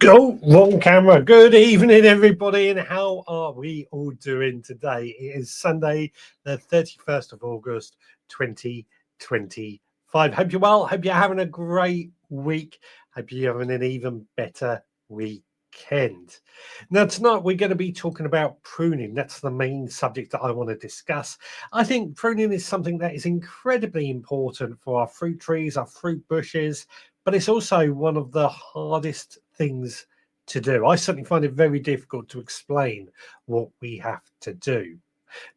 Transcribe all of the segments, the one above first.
Oh, wrong camera. Good evening, everybody, and how are we all doing today? It is Sunday, the 31st of August, 2025. Hope you're well. Hope you're having a great week. Hope you're having an even better weekend. Now, tonight we're going to be talking about pruning. That's the main subject that I want to discuss. I think pruning is something that is incredibly important for our fruit trees, our fruit bushes, but it's also one of the hardest things to do. I certainly find it very difficult to explain what we have to do.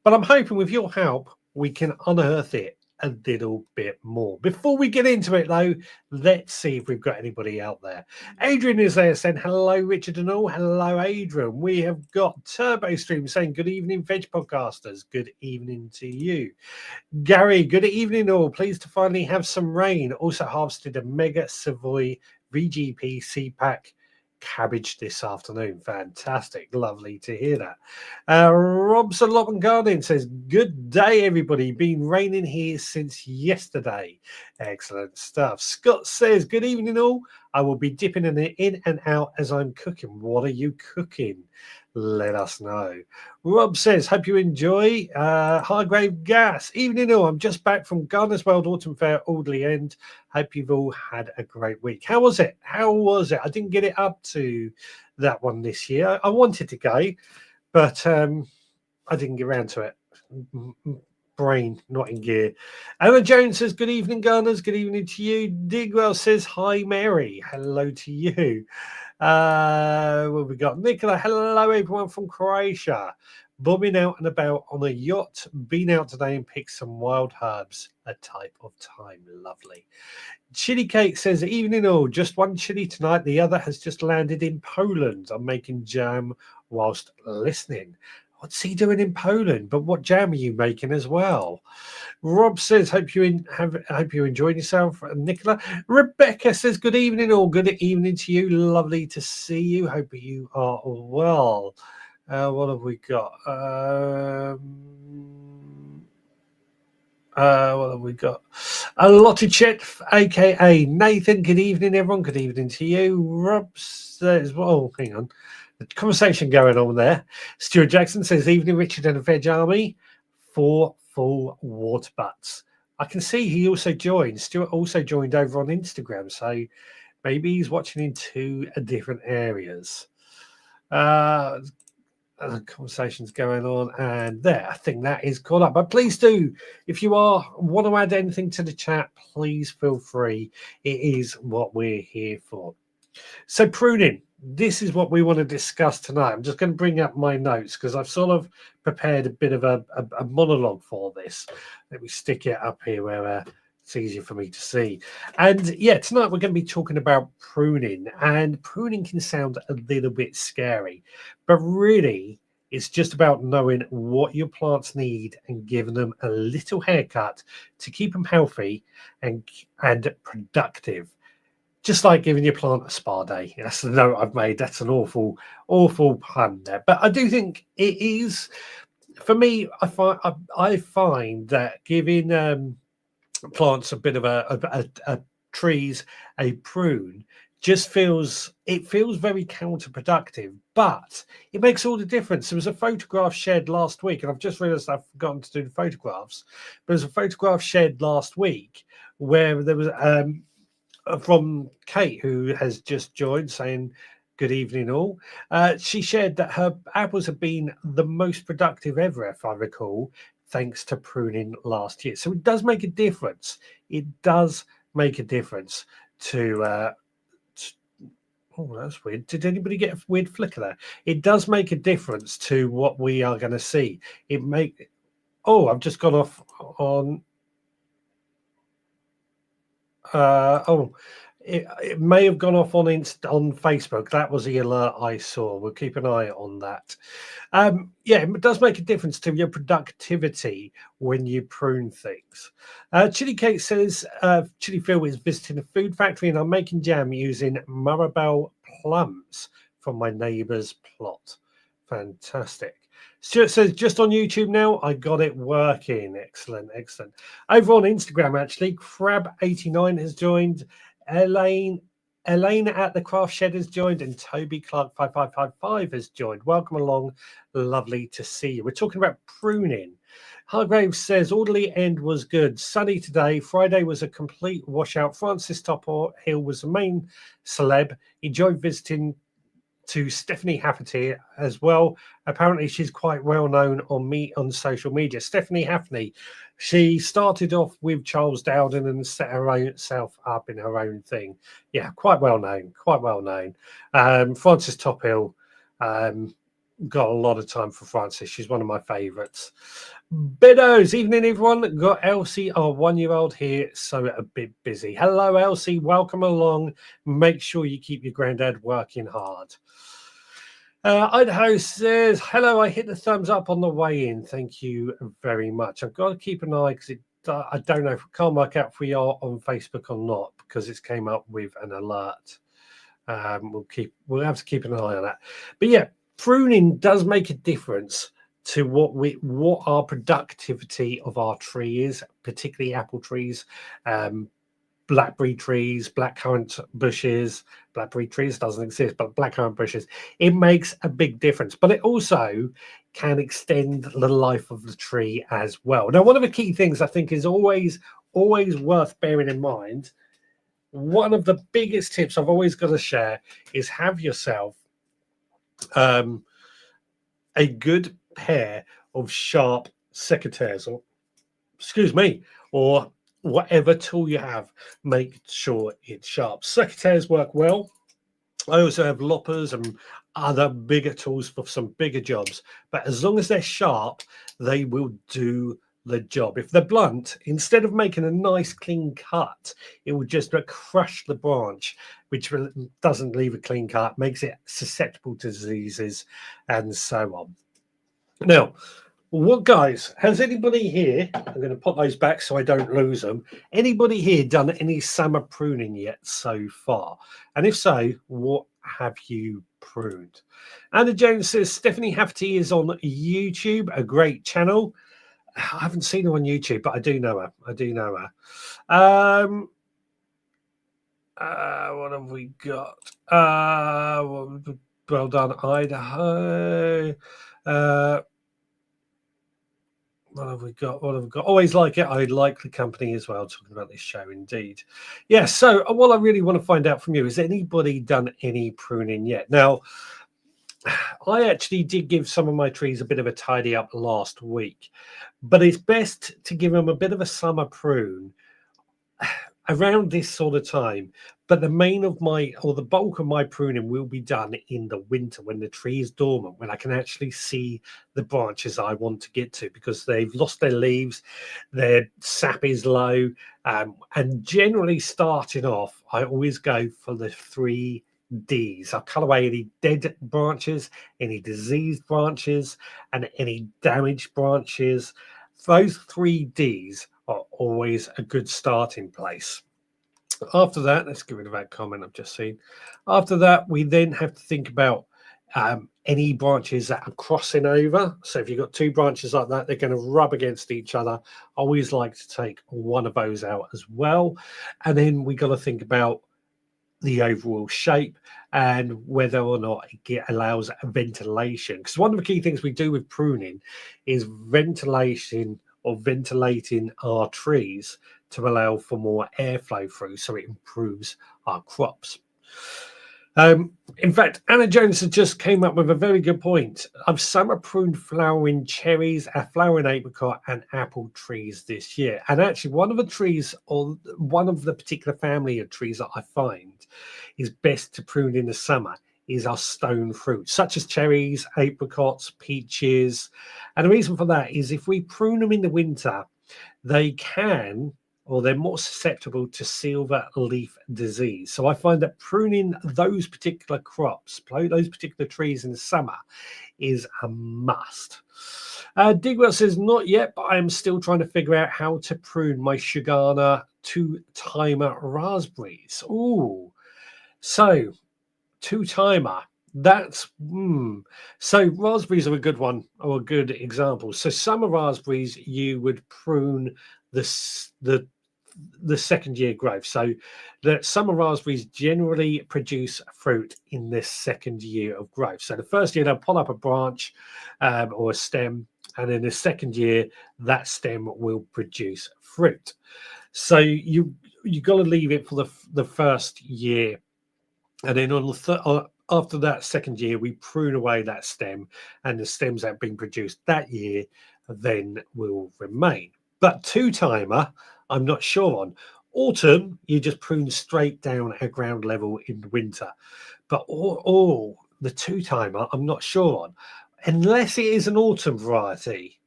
But I'm hoping with your help, we can unearth it a little bit more. Before we get into it, though, let's see if we've got anybody out there. Adrian is there saying, hello, Richard and all. Hello, Adrian. We have got Turbo Stream saying, good evening, Veg Podcasters. Good evening to you. Gary, good evening all. Pleased to finally have some rain. Also harvested a Mega Savoy VGP CPAC cabbage this afternoon. Fantastic. Lovely to hear that. Robson Lopman Garden says, good day, everybody. Been raining here since yesterday. Excellent stuff. Scott says, good evening all. I will be dipping in and out as I'm cooking. What are you cooking? Let us know. Rob says, hope you enjoy. Highgrave Gas. Evening all. I'm just back from Gardener's World Autumn Fair, Audley End. Hope you've all had a great week. How was it? How was it? I didn't get it up to that one this year. I wanted to go, but I didn't get around to it. Brain not in gear. Emma Jones says, good evening, Gardeners. Good evening to you. Digwell says, hi, Mary. Hello to you. What we got? Nicola, hello, everyone from Croatia. Bobbing out and about on a yacht. Been out today and picked some wild herbs. A type of time. Lovely. Chili Cake says, evening all. Just one chili tonight. The other has just landed in Poland. I'm making jam whilst listening. What's he doing in Poland? But what jam are you making as well? Rob says, hope you enjoyed yourself. Nicola. Rebecca says, good evening all. Good evening to you. Lovely to see you. Hope you are well. What have we got? What have we got? A Lottie Chet, aka Nathan. Good evening, everyone. Good evening to you. Rob says, well, hang on. The conversation going on there. Stuart Jackson says, evening, Richard and the Veg Army. 4 full water butts. I can see he also joined. Stuart also joined over on Instagram. So maybe he's watching in 2 different areas. Conversations going on, and there, I think that is caught up. But please do, if you want to add anything to the chat, please feel free. It is what we're here for. So pruning, this is what we want to discuss tonight. I'm just going to bring up my notes because I've sort of prepared a bit of a monologue for this. Let me stick it up here where it's easier for me to see. And yeah, tonight we're going to be talking about pruning, and pruning can sound a little bit scary, but really it's just about knowing what your plants need and giving them a little haircut to keep them healthy and productive. Just like giving your plant a spa day. That's the note I've made. That's an awful pun there. But I do think it is, for me, I find that giving plants a bit of a trees a prune just feels very counterproductive, but it makes all the difference. There was a photograph shared last week, and I've just realized I've forgotten to do the photographs, but there's a photograph shared last week where there was from Kate, who has just joined, saying good evening all. She shared that her apples have been the most productive ever, if I recall, thanks to pruning last year. So it does make a difference. It does make a difference to oh, that's weird. Did anybody get a weird flicker there? It does make a difference to what we are going to see. I've just gone off on it may have gone off on Facebook. That was the alert I saw. We'll keep an eye on that. Yeah, it does make a difference to your productivity when you prune things. Chili Cake says, Chili Phil is visiting a food factory and I'm making jam using Marabelle plums from my neighbour's plot. Fantastic. Stuart says, just on YouTube now, I got it working. Excellent. Over on Instagram, actually, Crab89 has joined. Elaine Elaine at the Craft Shed has joined, and Toby Clark 5555 has joined. Welcome along. Lovely to see you. We're talking about pruning. Hargraves says orderly end was good. Sunny today. Friday was a complete washout. Francis Tophill was the main celeb. Enjoyed visiting to Stephanie Hafferty as well. Apparently, she's quite well known on social media. Stephanie Hafferty, she started off with Charles Dowden and set herself up in her own thing. Yeah, quite well known. Quite well known. Frances Tophill, got a lot of time for Frances. She's one of my favourites. Biddos, evening everyone. Got Elsie, our 1-year-old here, so a bit busy. Hello, Elsie. Welcome along. Make sure you keep your granddad working hard. Idaho says, hello, I hit the thumbs up on the way in. Thank you very much. I've got to keep an eye because I don't know, can't work out if we are on Facebook or not because it's came up with an alert. We'll have to keep an eye on that. But yeah, pruning does make a difference to what our productivity of our tree is, particularly apple trees, blackberry trees, blackcurrant bushes. Blackberry trees doesn't exist, but blackcurrant bushes. It makes a big difference, but it also can extend the life of the tree as well. Now, one of the key things I think is always worth bearing in mind. One of the biggest tips I've always got to share is have yourself a good pair of sharp secateurs, or whatever tool you have, make sure it's sharp. Secateurs work well. I also have loppers and other bigger tools for some bigger jobs, but as long as they're sharp, they will do the job. If they're blunt, instead of making a nice clean cut, it will just crush the branch, which doesn't leave a clean cut, makes it susceptible to diseases and so on. Now, what, guys, has anybody here, I'm going to put those back so I don't lose them, anybody here done any summer pruning yet so far? And if so, what have you pruned? Anna Jones says Stephanie Hafferty is on YouTube, a great channel. I haven't seen her on YouTube, but I do know her. What have we got? Well done, Idaho. What have we got? Always like it. I like the company as well, talking about this show, indeed. Yeah, so what I really want to find out from you is anybody done any pruning yet? Now, I actually did give some of my trees a bit of a tidy up last week, but it's best to give them a bit of a summer prune around this sort of time. But the bulk of my pruning will be done in the winter when the tree is dormant, when I can actually see the branches I want to get to because they've lost their leaves, their sap is low. And generally starting off, I always go for the 3 Ds. I'll cut away any dead branches, any diseased branches, and any damaged branches. Those 3 Ds are always a good starting place. After that, let's get rid of that comment I've just seen. After that, we then have to think about any branches that are crossing over. So if you've got 2 branches like that, they're going to rub against each other. I always like to take one of those out as well. And then we got to think about the overall shape and whether or not it allows ventilation. Because one of the key things we do with pruning is ventilation, or ventilating our trees to allow for more airflow through, so it improves our crops. In fact, Anna Jones has just came up with a very good point. I've summer pruned flowering cherries, a flowering apricot, and apple trees this year. And actually, one of the trees, or one of the particular family of trees that I find is best to prune in the summer, is our stone fruit, such as cherries, apricots, peaches. And the reason for that is if we prune them in the winter, they're more susceptible to silver leaf disease. So I find that pruning those particular crops, those particular trees in the summer, is a must. Digwell says, not yet, but I'm still trying to figure out how to prune my Shugana 2-timer raspberries. Ooh, so 2-timer. That's so raspberries are a good one, or a good example. So summer raspberries, you would prune the the second year growth. So the summer raspberries generally produce fruit in this second year of growth. So the first year they'll pull up a branch or a stem, and in the second year that stem will produce fruit. So you got to leave it for the first year, and then on the after that second year we prune away that stem, and the stems that have been produced that year then will remain. But two-timer, I'm not sure on. Autumn, you just prune straight down at ground level in winter. But all the two-timer, I'm not sure on, unless it is an autumn variety,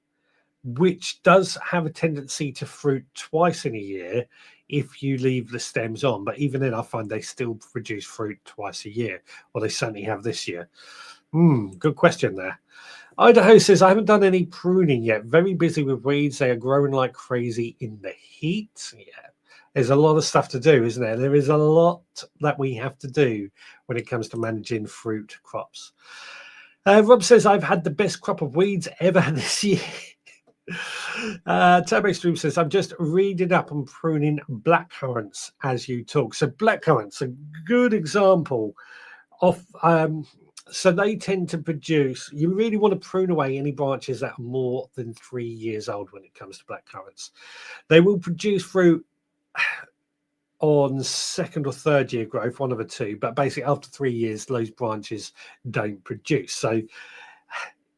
which does have a tendency to fruit twice in a year if you leave the stems on. But even then, I find they still produce fruit twice a year, or they certainly have this year. Good question there. Idaho says, I haven't done any pruning yet. Very busy with weeds. They are growing like crazy in the heat. Yeah, there's a lot of stuff to do, isn't there? There is a lot that we have to do when it comes to managing fruit crops. Rob says, I've had the best crop of weeds ever this year. Turbo Stream says, I'm just reading up on pruning blackcurrants as you talk. So blackcurrants, a good example of so they tend to produce, you really want to prune away any branches that are more than 3 years old when it comes to blackcurrants. They will produce fruit on second or third year growth, one of the two, but basically after 3 years those branches don't produce. So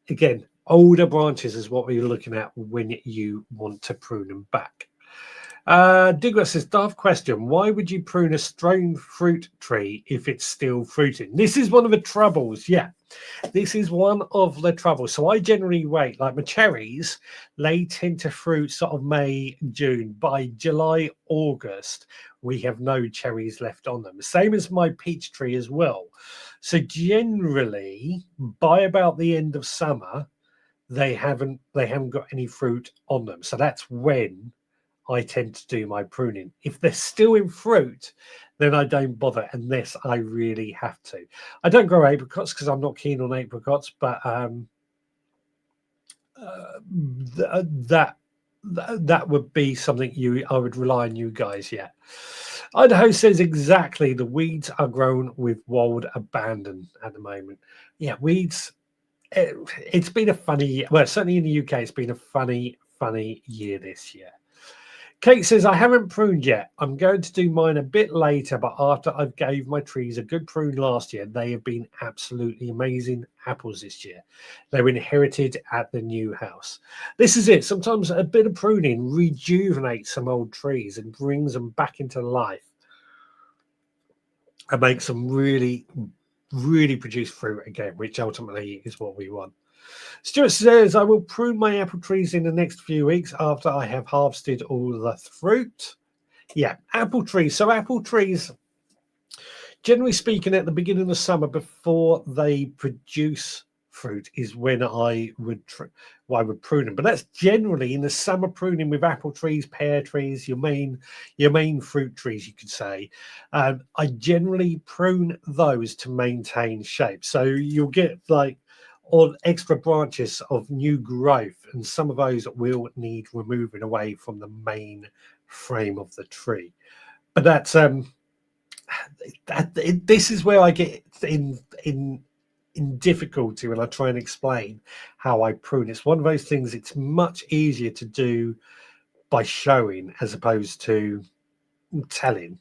again, older branches is what we're looking at when you want to prune them back. Digger says, daft question, why would you prune a stone fruit tree if it's still fruiting? This is one of the troubles. Yeah, this is one of the troubles. So I generally wait, like my cherries, they tend to fruit sort of May, June. By July, August, we have no cherries left on them. Same as my peach tree as well. So generally, by about the end of summer, they haven't got any fruit on them. So that's when I tend to do my pruning. If they're still in fruit, then I don't bother unless I really have to. I don't grow apricots because I'm not keen on apricots, but that would be something I would rely on you guys. Yeah. Idaho says exactly, the weeds are grown with wild abandon at the moment. Yeah, weeds. It's been a funny year. Well, certainly in the UK, it's been a funny year this year. Kate says, I haven't pruned yet. I'm going to do mine a bit later, but after I gave my trees a good prune last year, they have been absolutely amazing apples this year. They were inherited at the new house. This is it. Sometimes a bit of pruning rejuvenates some old trees and brings them back into life and makes them really produce fruit again, which ultimately is what we want. Stuart says, I will prune my apple trees in the next few weeks after I have harvested all the fruit. Yeah, apple trees. So apple trees, generally speaking, at the beginning of the summer, before they produce fruit, is when I would prune them. But that's generally in the summer pruning with apple trees, pear trees, your main fruit trees, you could say. I generally prune those to maintain shape. So you'll get like or extra branches of new growth, and some of those will need removing away from the main frame of the tree. But that's this is where I get in difficulty when I try and explain how I prune. It's one of those things, it's much easier to do by showing as opposed to telling.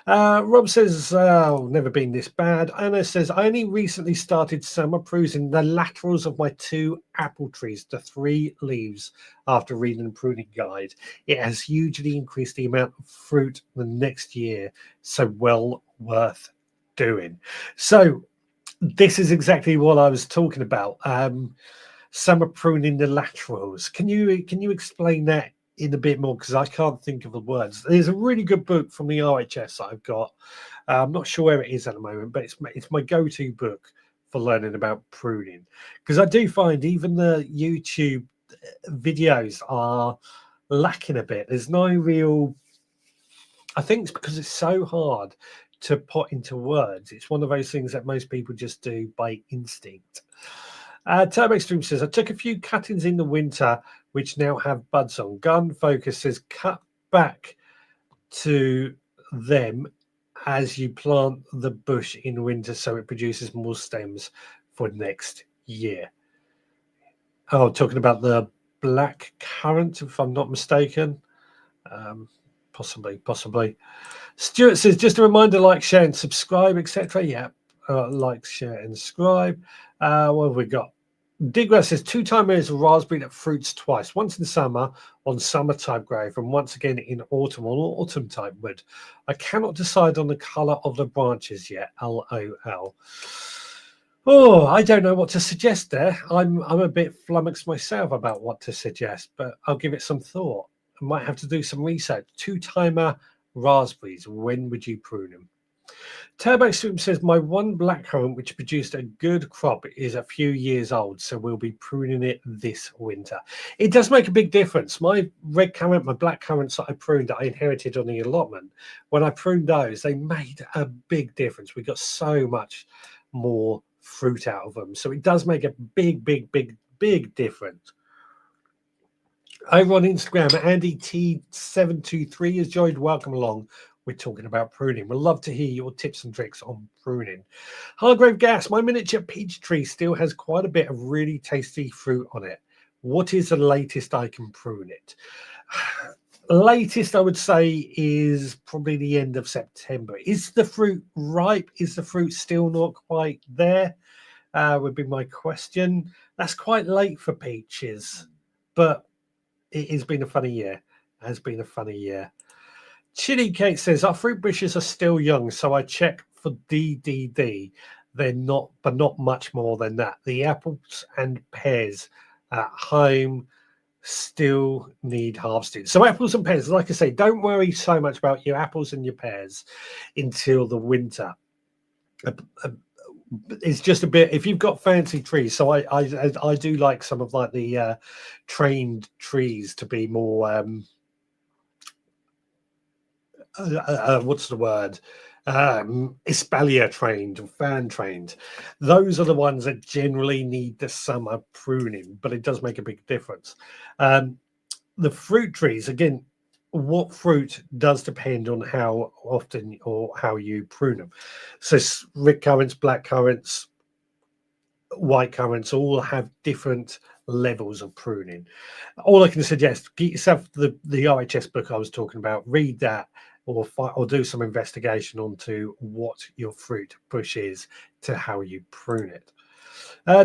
Rob says, never been this bad. Anna says, I only recently started summer pruning the laterals of my 2 apple trees to 3 leaves after reading the pruning guide. It has hugely increased the amount of fruit the next year, so well worth doing. So this is exactly what I was talking about. Summer pruning the laterals. Can you explain that in a bit more, because I can't think of the words. There's a really good book from the RHS that I've got. I'm not sure where it is at the moment, but it's my go-to book for learning about pruning, because I do find even the YouTube videos are lacking a bit. There's no real, I think it's because it's so hard to put into words. It's one of those things that most people just do by instinct. Turbo Extreme says, I took a few cuttings in the winter which now have buds on. Gun Focus says, cut back to them as you plant the bush in winter so it produces more stems for next year. Oh, talking about the black currant, if I'm not mistaken. Possibly. Stuart says, just a reminder, like, share and subscribe, etc. Yeah, like, share and subscribe. What have we got? Diggrass says, 2 timers of raspberry that fruits twice, once in summer on summer type grave and once again in autumn on autumn type wood. I cannot decide on the colour of the branches yet. LOL. Oh, I don't know what to suggest there. I'm a bit flummoxed myself about what to suggest, but I'll give it some thought. I might have to do some research. 2-timer raspberries. When would you prune them? Turbo Swoop says, my one blackcurrant, which produced a good crop, is a few years old, so we'll be pruning it this winter. It does make a big difference. My red currant, my black currants that I pruned, that I inherited on the allotment, when I pruned those, they made a big difference. We got so much more fruit out of them. So it does make a big difference. Over on Instagram, Andy T723 has joined. Welcome along. We're talking about pruning. We'd love to hear your tips and tricks on pruning. Hargrave Gas, my miniature peach tree still has quite a bit of really tasty fruit on it. What is the latest I can prune it? Latest, I would say, is probably the end of September. Is the fruit ripe? Is the fruit still not quite there? Would be my question. That's quite late for peaches, but it has been a funny year. Chili Cake says, our fruit bushes are still young, so I check for DDD. They're not, but not much more than that. The apples and pears at home still need harvesting. So apples and pears, like I say, don't worry so much about your apples and your pears until the winter. It's just a bit, if you've got fancy trees, so I do like some of like the trained trees to be more what's the word, espalier trained, fan trained. Those are the ones that generally need the summer pruning, but it does make a big difference. The fruit trees, again, what fruit does depend on how often or how you prune them. So red currants, black currants, white currants all have different levels of pruning. All I can suggest, get yourself the RHS book I was talking about, read that, or do some investigation onto what your fruit bush is to how you prune it.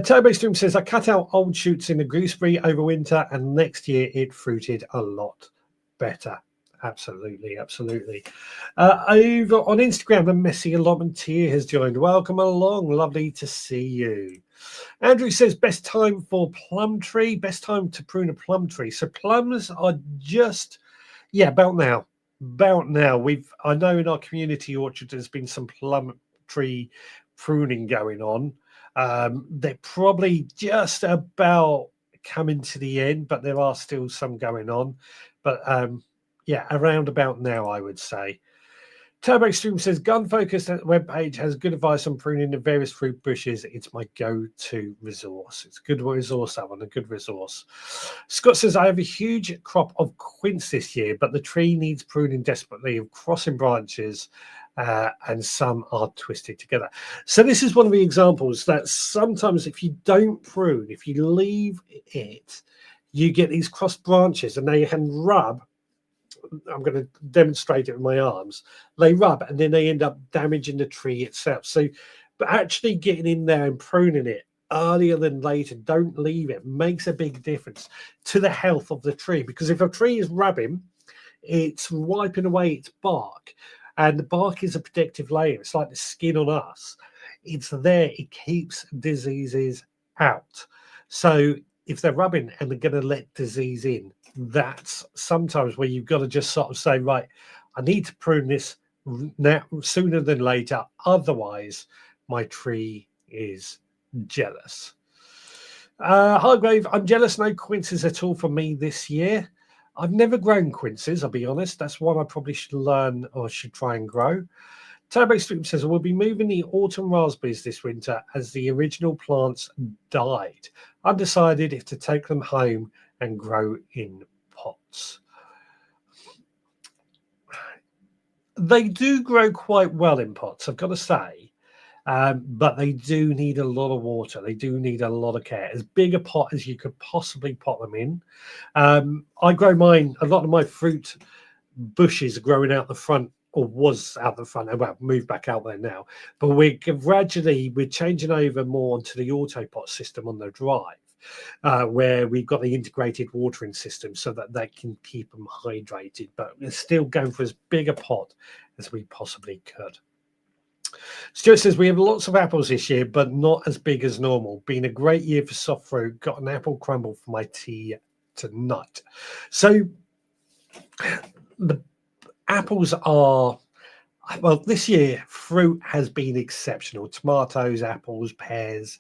Turbo Stream says, I cut out old shoots in the gooseberry over winter and next year it fruited a lot better. Absolutely. Over on Instagram, a messy allotment tier has joined. Welcome along. Lovely to see you. Andrew says, best time for plum tree, best time to prune a plum tree. So plums are just, about now. I know in our community orchard there's been some plum tree pruning going on. They're probably just about coming to the end, but there are still some going on. But around about now, I would say. Turbo Extreme says, Gun Focus webpage has good advice on pruning the various fruit bushes. It's my go-to resource. It's a good resource, that one, a good resource. Scott says, I have a huge crop of quince this year, but the tree needs pruning desperately of crossing branches, and some are twisted together. So this is one of the examples that sometimes if you don't prune, if you leave it, you get these cross branches and they can rub. I'm going to demonstrate it with my arms. They rub and then they end up damaging the tree itself. So, but actually getting in there and pruning it earlier than later, don't leave it, makes a big difference to the health of the tree. Because if a tree is rubbing, it's wiping away its bark. And the bark is a protective layer. It's like the skin on us. It's there. It keeps diseases out. So if they're rubbing and they're going to let disease in, that's sometimes where you've got to just sort of say, right, I need to prune this now sooner than later. Otherwise, my tree is jealous. Hargrave, I'm jealous. No quinces at all for me this year. I've never grown quinces, I'll be honest. That's one I probably should learn or should try and grow. Turbo Stream says, we'll be moving the autumn raspberries this winter as the original plants died. Undecided if to take them home and grow in pots. They do grow quite well in pots, I've got to say. But they do need a lot of water. They do need a lot of care. As big a pot as you could possibly pot them in. I grow mine, a lot of my fruit bushes are growing out the front, or was out the front. Well, moved back out there now. But we're changing over more onto the auto pot system on the drive. Where we've got the integrated watering system so that they can keep them hydrated, but we're still going for as big a pot as we possibly could. Stuart says, we have lots of apples this year, but not as big as normal. Been a great year for soft fruit. Got an apple crumble for my tea tonight. So the apples are, well, this year fruit has been exceptional. Tomatoes, apples, pears,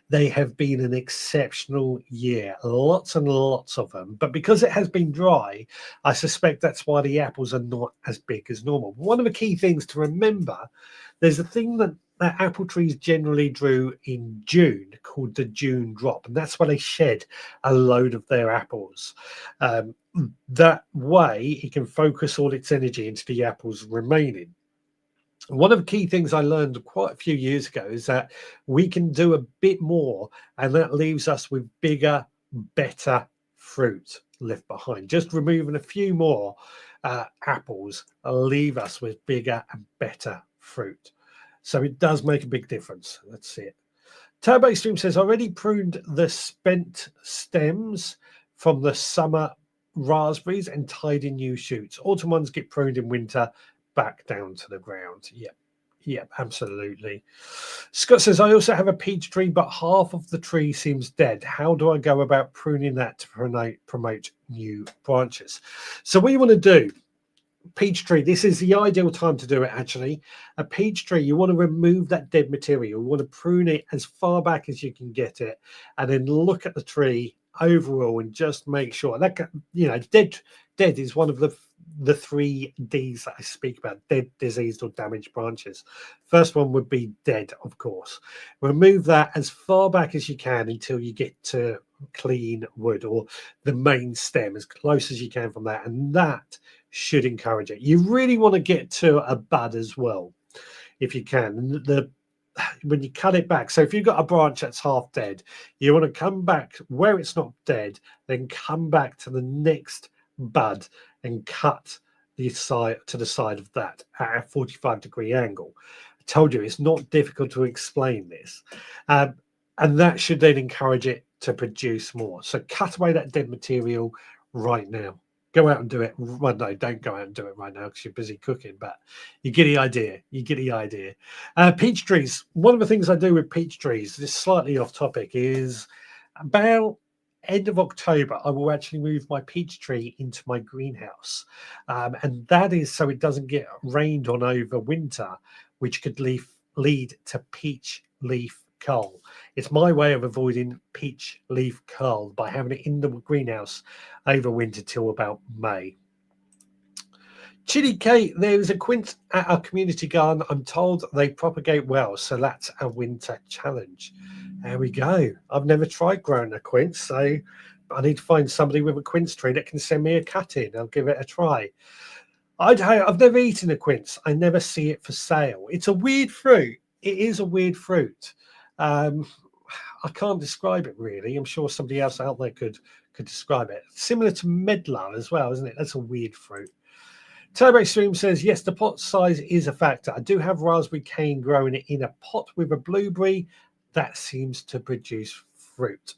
they have been an exceptional year. Lots and lots of them. But because it has been dry, I suspect that's why the apples are not as big as normal. One of the key things to remember, there's a thing that apple trees generally do in June called the June drop, and that's where they shed a load of their apples. That way it can focus all its energy into the apples remaining. One of the key things I learned quite a few years ago is that we can do a bit more, and that leaves us with bigger, better fruit left behind. Just removing a few more apples leave us with bigger and better fruit. So it does make a big difference. Let's see it. Turbo Stream says, already pruned the spent stems from the summer raspberries and tied in new shoots. Autumn ones get pruned in winter, back down to the ground. Yep, absolutely. Scott says, I also have a peach tree, but half of the tree seems dead. How do I go about pruning that to promote new branches? So what you want to do, peach tree, this is the ideal time to do it actually. A peach tree, you want to remove that dead material. You want to prune it as far back as you can get it, and then look at the tree overall and just make sure that, you know, dead is one of the 3 Ds that I speak about: dead, diseased, or damaged branches. First one would be dead, of course. Remove that as far back as you can until you get to clean wood or the main stem, as close as you can from that, and that should encourage it. You really want to get to a bud as well if you can. When you cut it back, so if you've got a branch that's half dead, you want to come back where it's not dead, then come back to the next bud and cut the side to the side of that at a 45-degree angle. I told you it's not difficult to explain this, and that should then encourage it to produce more. So cut away that dead material right now. Go out and do it. Well, no, don't go out and do it right now because you're busy cooking, but you get the idea. Peach trees. One of the things I do with peach trees, this is slightly off topic, is about end of October, I will actually move my peach tree into my greenhouse. And that is so it doesn't get rained on over winter, which could lead to peach leaf curl. It's my way of avoiding peach leaf curl by having it in the greenhouse over winter till about May. Chili Kate, there's a quince at our community garden. I'm told they propagate well, so that's a winter challenge. There we go. I've never tried growing a quince, so I need to find somebody with a quince tree that can send me a cutting. I'll give it a try. I've never eaten a quince. I never see it for sale. It's a weird fruit. It is a weird fruit. I can't describe it really. I'm sure somebody else out there could describe it. Similar to medlar as well, isn't it? That's a weird fruit. Turbo Stream says, yes, the pot size is a factor. I do have raspberry cane growing in a pot with a blueberry that seems to produce fruit.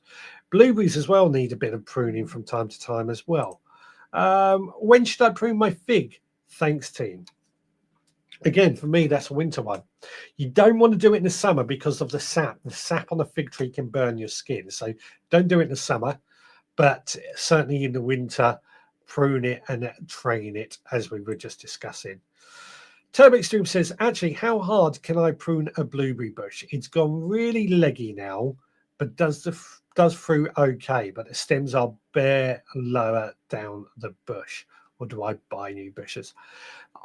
Blueberries as well need a bit of pruning from time to time as well. When should I prune my fig? Thanks, team. Again, for me, that's a winter one. You don't want to do it in the summer because of the sap. The sap on the fig tree can burn your skin. So don't do it in the summer, but certainly in the winter, prune it and train it, as we were just discussing. Turbo Extreme says, actually, how hard can I prune a blueberry bush? It's gone really leggy now, but does fruit okay, but the stems are bare lower down the bush. Or do I buy new bushes?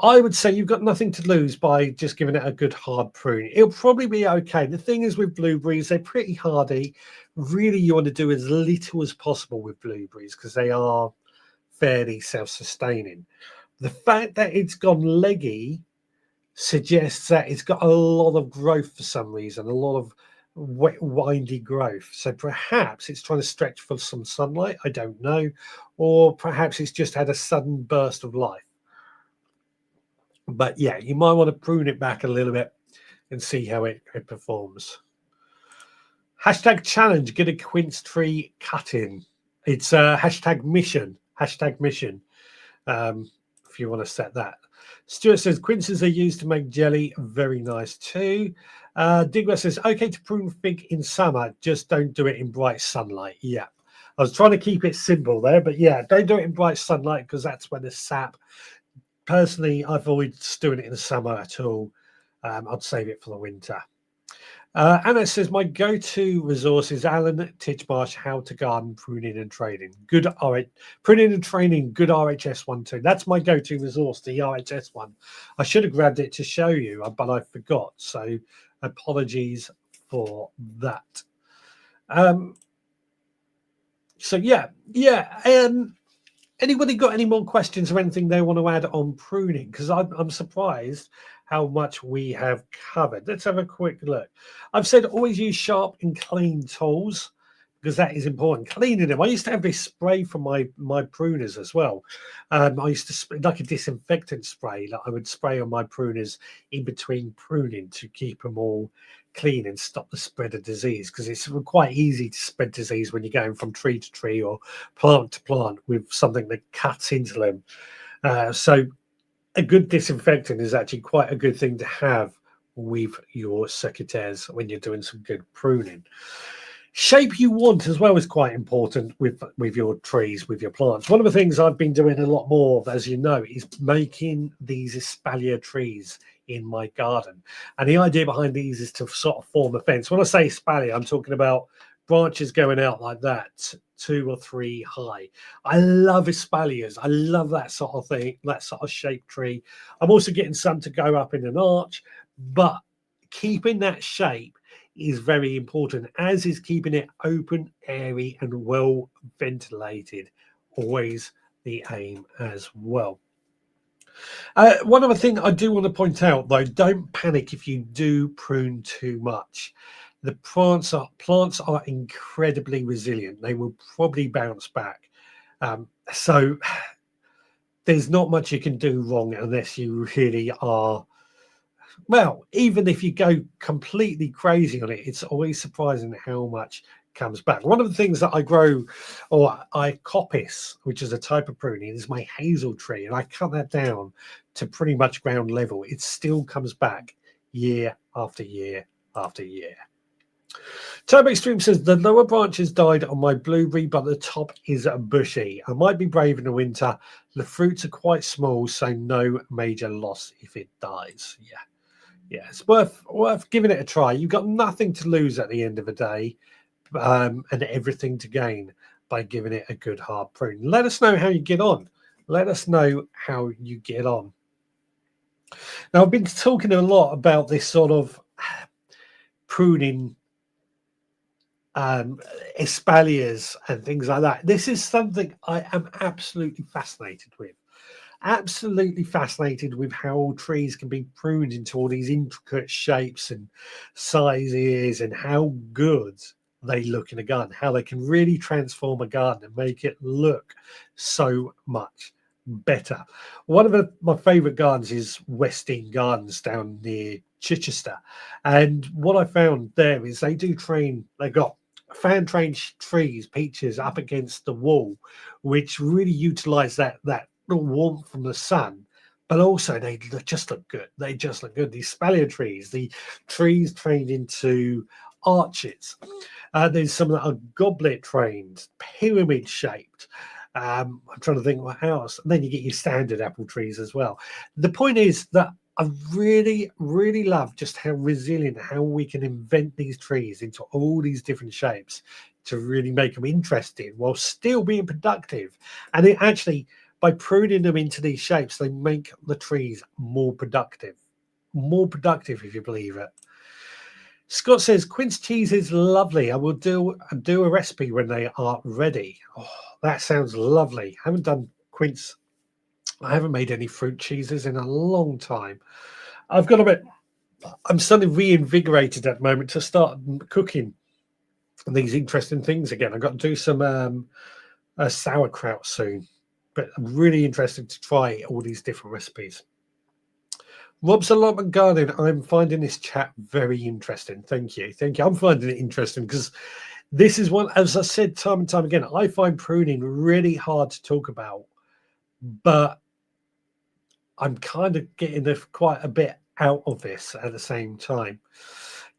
I would say you've got nothing to lose by just giving it a good hard prune. It'll probably be okay. The thing is with blueberries, they're pretty hardy. Really, you want to do as little as possible with blueberries because they are fairly self-sustaining. The fact that it's gone leggy suggests that it's got a lot of growth for some reason, a lot of wet, windy growth. So perhaps it's trying to stretch for some sunlight. I don't know. Or perhaps it's just had a sudden burst of life. But yeah, you might want to prune it back a little bit and see how it performs. Hashtag challenge, get a quince tree cut in. It's hashtag mission. Hashtag mission. If you want to set that. Stuart says quinces are used to make jelly. Very nice too. Digwa says okay to prune fig in summer, just don't do it in bright sunlight. Yeah, I was trying to keep it simple there, but yeah, don't do it in bright sunlight because that's when the sap. Personally, I avoid doing it in the summer at all. I'd save it for the winter. Anna says, my go-to resource is Alan Titchmarsh, How to Garden, Pruning and Training. Good Pruning and Training, good RHS one too. That's my go-to resource, the RHS one. I should have grabbed it to show you, but I forgot. So apologies for that. Anybody got any more questions or anything they want to add on pruning? Because I'm surprised how much we have covered. Let's have a quick look. I've said always use sharp and clean tools because that is important. Cleaning them. I used to have this spray for my pruners as well. I used to like a disinfectant spray that I would spray on my pruners in between pruning to keep them all clean and stop the spread of disease, because it's quite easy to spread disease when you're going from tree to tree or plant to plant with something that cuts into them. So a good disinfectant is actually quite a good thing to have with your secateurs when you're doing some good pruning. Shape you want as well is quite important with your trees, with your plants. One of the things I've been doing a lot more of, as you know, is making these espalier trees in my garden. And the idea behind these is to sort of form a fence. When I say espalier, I'm talking about branches going out like that, 2 or 3 high. I love espaliers. I love that sort of thing, that sort of shaped tree. I'm also getting some to go up in an arch, but keeping that shape is very important, as is keeping it open, airy, and well ventilated. Always the aim as well. One other thing I do want to point out, though, don't panic if you do prune too much. The plants are incredibly resilient. They will probably bounce back. So there's not much you can do wrong unless you really are. Well, even if you go completely crazy on it, it's always surprising how much comes back. One of the things that I grow, or I coppice, which is a type of pruning, is my hazel tree, and I cut that down to pretty much ground level. It still comes back year after year after year. Turbo Extreme says the lower branches died on my blueberry, but the top is bushy. I might be brave in the winter. The fruits are quite small, so no major loss if it dies. Yeah, it's worth giving it a try. You've got nothing to lose at the end of the day, and everything to gain by giving it a good hard prune. Let us know how you get on. Let us know how you get on. Now, I've been talking a lot about this sort of pruning espaliers and things like that. This is something I am absolutely fascinated with. Absolutely fascinated with how trees can be pruned into all these intricate shapes and sizes, and how good they look in a garden, how they can really transform a garden and make it look so much better. One of my favorite gardens is Western Gardens down near Chichester, and what I found there is they got fan trained trees, peaches up against the wall, which really utilize that warmth from the sun, but also they just look good. They just look good. These espalier trees, the trees trained into arches. There's some that are goblet trained, pyramid shaped. I'm trying to think what else. And then you get your standard apple trees as well. The point is that I really, really love just how resilient, how we can invent these trees into all these different shapes to really make them interesting while still being productive. And it actually, by pruning them into these shapes, they make the trees more productive, if you believe it. Scott says, quince cheese is lovely. I will do a recipe when they are ready. Oh, that sounds lovely. I haven't done quince. I haven't made any fruit cheeses in a long time. I've got a bit. I'm suddenly reinvigorated at the moment to start cooking these interesting things again. I've got to do some sauerkraut soon, but I'm really interested to try all these different recipes. Rob's Allotment Garden, I'm finding this chat very interesting. Thank you. Thank you. I'm finding it interesting because this is one, as I said time and time again, I find pruning really hard to talk about, but I'm kind of getting quite a bit out of this at the same time.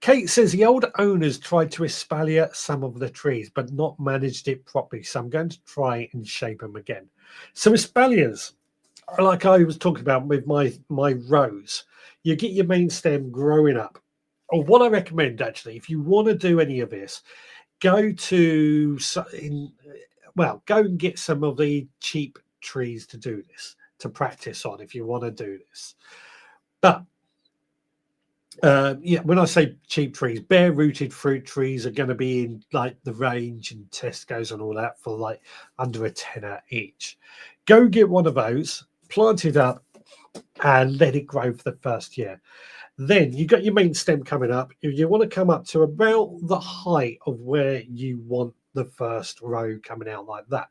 Kate says the old owners tried to espalier some of the trees, but not managed it properly. So I'm going to try and shape them again. So espaliers, like I was talking about with my rose, you get your main stem growing up. Or what I recommend actually, if you want to do any of this, go and get some of the cheap trees to do this, to practice on if you want to do this. But when I say cheap trees, bare rooted fruit trees are going to be in like the Range and Tesco's and all that for like under a tenner each. Go get one of those, plant it up, and let it grow for the first year. Then you got your main stem coming up. You want to come up to about the height of where you want the first row coming out like that,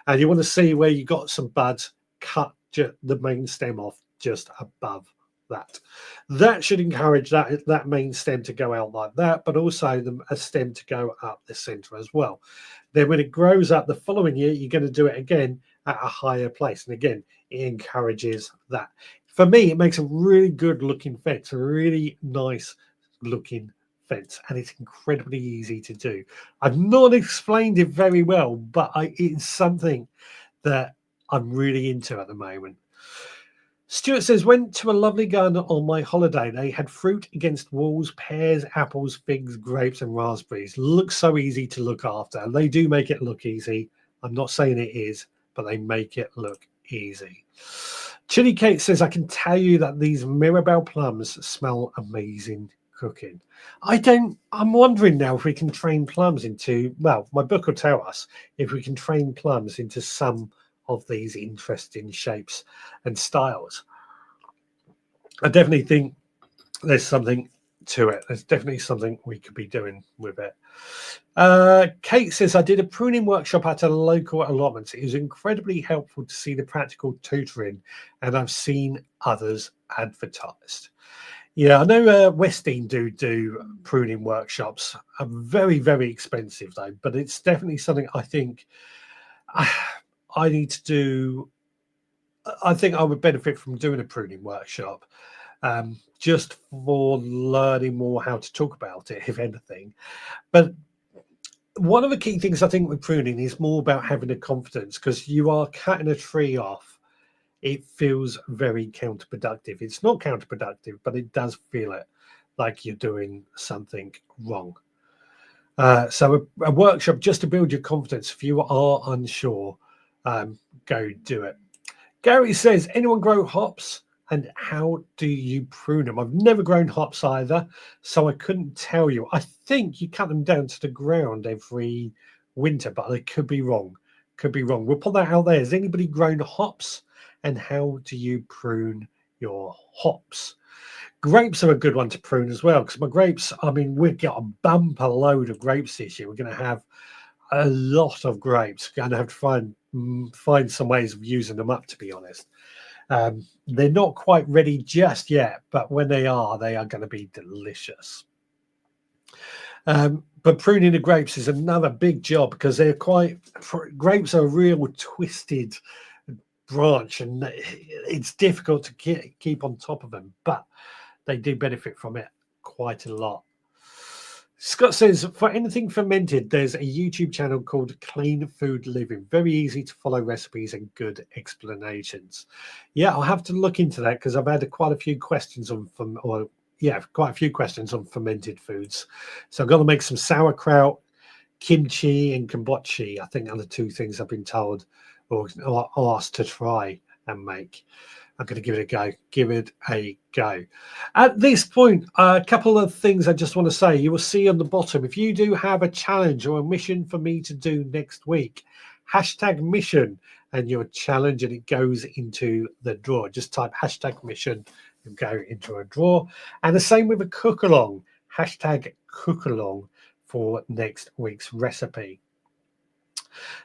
and you want to see where you got some buds. Cut the main stem off just above that. That should encourage that main stem to go out like that, but also a stem to go up the center as well. Then when it grows up the following year, you're going to do it again at a higher place, and again it encourages that. For me, it makes a really good looking fence, a really nice looking fence, and it's incredibly easy to do. I've not explained it very well, but it's something that I'm really into at the moment. Stuart says, went to a lovely garden on my holiday. They had fruit against walls, pears, apples, figs, grapes, and raspberries. Looks so easy to look after. And they do make it look easy. I'm not saying it is, but they make it look easy. Chili Kate says, I can tell you that these Mirabelle plums smell amazing cooking. I'm wondering now if we can train plums into, well, my book will tell us if we can train plums into some of these interesting shapes and styles. I definitely think there's something to it. There's definitely something we could be doing with it. Kate says, I did a pruning workshop at a local allotment. It was incredibly helpful to see the practical tutoring, and I've seen others advertised. Yeah, I know Westdean do pruning workshops. Are very, very expensive though, but it's definitely something I think I need to do. I think I would benefit from doing a pruning workshop, just for learning more how to talk about it, if anything. But one of the key things I think with pruning is more about having a confidence, because you are cutting a tree off. It feels very counterproductive. It's not counterproductive, but it does feel it like you're doing something wrong. So a workshop just to build your confidence. If you are unsure, go do it. Gary says, anyone grow hops, and how do you prune them? I've never grown hops either, so I couldn't tell you. I think you cut them down to the ground every winter, but I could be wrong. We'll put that out there. Has anybody grown hops, and how do you prune your hops? Grapes are a good one to prune as well, because my grapes, I mean, we've got a bumper load of grapes this year. We're going to have a lot of grapes. We're going to have to find some ways of using them up, to be honest. They're not quite ready just yet, but when they are going to be delicious. But pruning the grapes is another big job, because grapes are a real twisted branch, and it's difficult to keep on top of them, but they do benefit from it quite a lot. Scott says, for anything fermented, there's a YouTube channel called Clean Food Living. Very easy to follow recipes and good explanations. Yeah, I'll have to look into that, because I've had quite a few questions on fermented foods. So I've got to make some sauerkraut, kimchi, and kombucha. I think are the two things I've been told or asked to try and make. I'm going to give it a go. At this point, a couple of things I just want to say. You will see on the bottom, if you do have a challenge or a mission for me to do next week, #mission and your challenge, and it goes into the drawer. Just type #mission go into a drawer. And the same with a cook along, hashtag cook along for next week's recipe.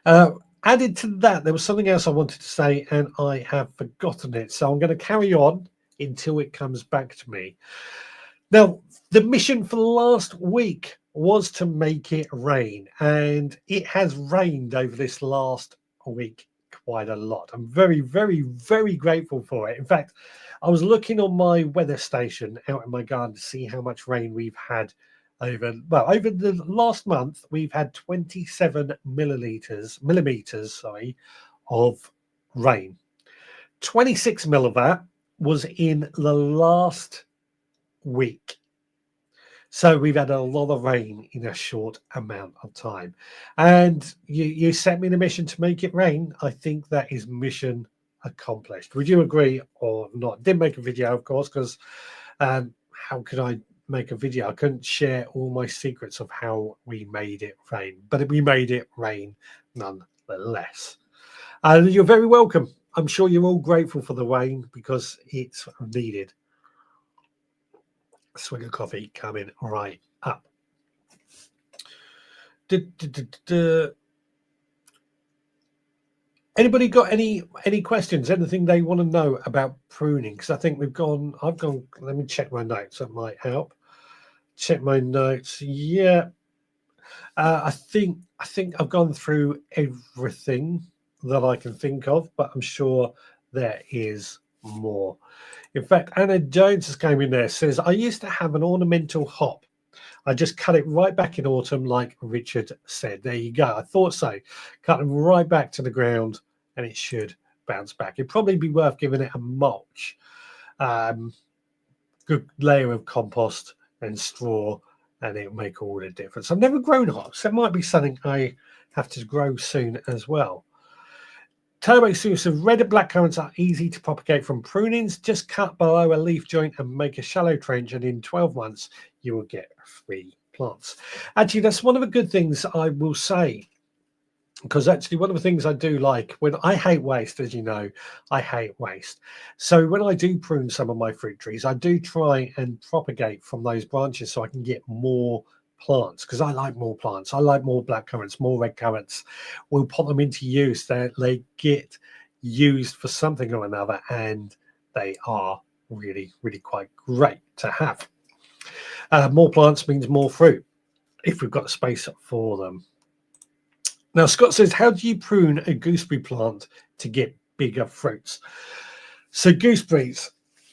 Added to that, there was something else I wanted to say and I have forgotten it. So I'm going to carry on until it comes back to me. Now, the mission for last week was to make it rain, and it has rained over this last week quite a lot. I'm very, very, very grateful for it. In fact, I was looking on my weather station out in my garden to see how much rain we've had over the last month. We've had 27 millimeters, of rain. 26 mil of that was in the last week. So we've had a lot of rain in a short amount of time. And you set me the mission to make it rain. I think that is mission accomplished. Would you agree or not? Didn't make a video, of course, because how could I make a video? I couldn't share all my secrets of how we made it rain, but we made it rain nonetheless. You're very welcome. I'm sure you're all grateful for the rain because it's needed. Swig of coffee coming right up. Anybody got any questions? Anything they want to know about pruning? Because I think I've gone. Let me check my notes. That might help. Check my notes. Yeah, I think I've gone through everything that I can think of, but I'm sure there is more. In fact, Anna Jones has came in there, says, I used to have an ornamental hop. I just cut it right back in autumn, like Richard said. There you go. I thought so. Cut them right back to the ground, and it should bounce back. It'd probably be worth giving it a mulch. Good layer of compost and straw, and it'll make all the difference. I've never grown hops. That might be something I have to grow soon as well. Turbo Suits of red and black currants are easy to propagate from prunings. Just cut below a leaf joint and make a shallow trench, and in 12 months you will get 3 plants. Actually, that's one of the good things I will say, because actually one of the things I do like, when I hate waste, as you know, I hate waste. So when I do prune some of my fruit trees, I do try and propagate from those branches so I can get more plants, because I like more plants. I like more black currants, more red currants. We'll put them into use. They get used for something or another, and they are really, really quite great to have. More plants means more fruit if we've got space for them. Now, Scott says, how do you prune a gooseberry plant to get bigger fruits? So gooseberries,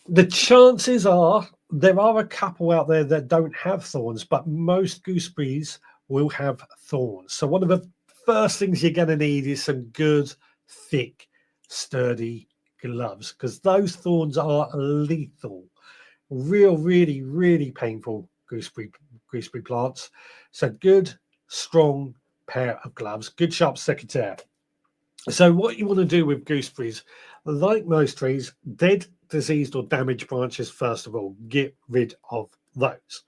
the chances are there are a couple out there that don't have thorns, but most gooseberries will have thorns. So one of the first things you're going to need is some good, thick, sturdy gloves, because those thorns are lethal. Really, really painful gooseberry plants. So good, strong pair of gloves, good sharp secateurs. So what you want to do with gooseberries, like most trees, dead, diseased or damaged branches, first of all, get rid of those.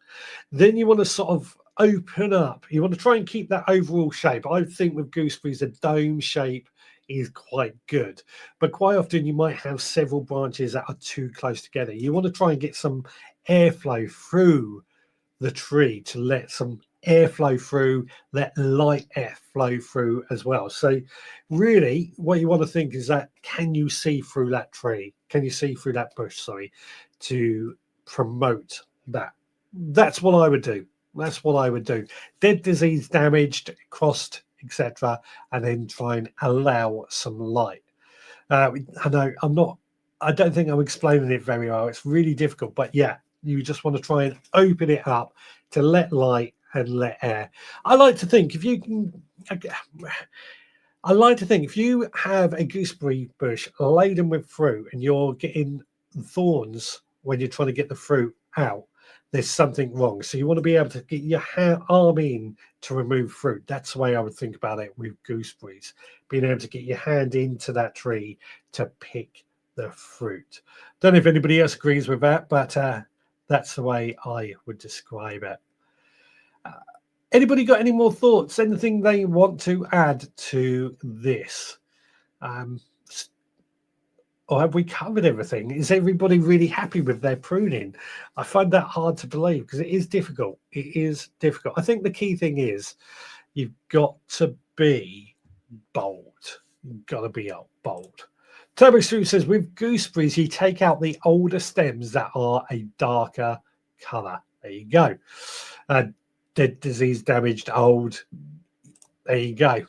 Then you want to sort of open up. You want to try and keep that overall shape. I think with gooseberries, a dome shape is quite good, but quite often you might have several branches that are too close together. You want to try and get some airflow through the tree to let some airflow through, let light air flow through as well. So really what you want to think is that, can you see through that tree? Can you see through that bush, to promote that? That's what I would do. That's what I would do. Dead, disease, damaged, crossed, etc., and then try and allow some light. I know I don't think I'm explaining it very well. It's really difficult, but yeah, you just want to try and open it up to let light and let air. I like to think if you have a gooseberry bush laden with fruit and you're getting thorns when you're trying to get the fruit out, there's something wrong. So you want to be able to get your arm in to remove fruit. That's the way I would think about it with gooseberries, being able to get your hand into that tree to pick the fruit. Don't know if anybody else agrees with that, but that's the way I would describe it. Anybody got any more thoughts? Anything they want to add to this? Or have we covered everything? Is everybody really happy with their pruning? I find that hard to believe because it is difficult. It is difficult. I think the key thing is you've got to be bold. You've got to be bold. Turbo Stu says, with gooseberries, you take out the older stems that are a darker colour. There you go. Dead, disease, damaged, old. There you go.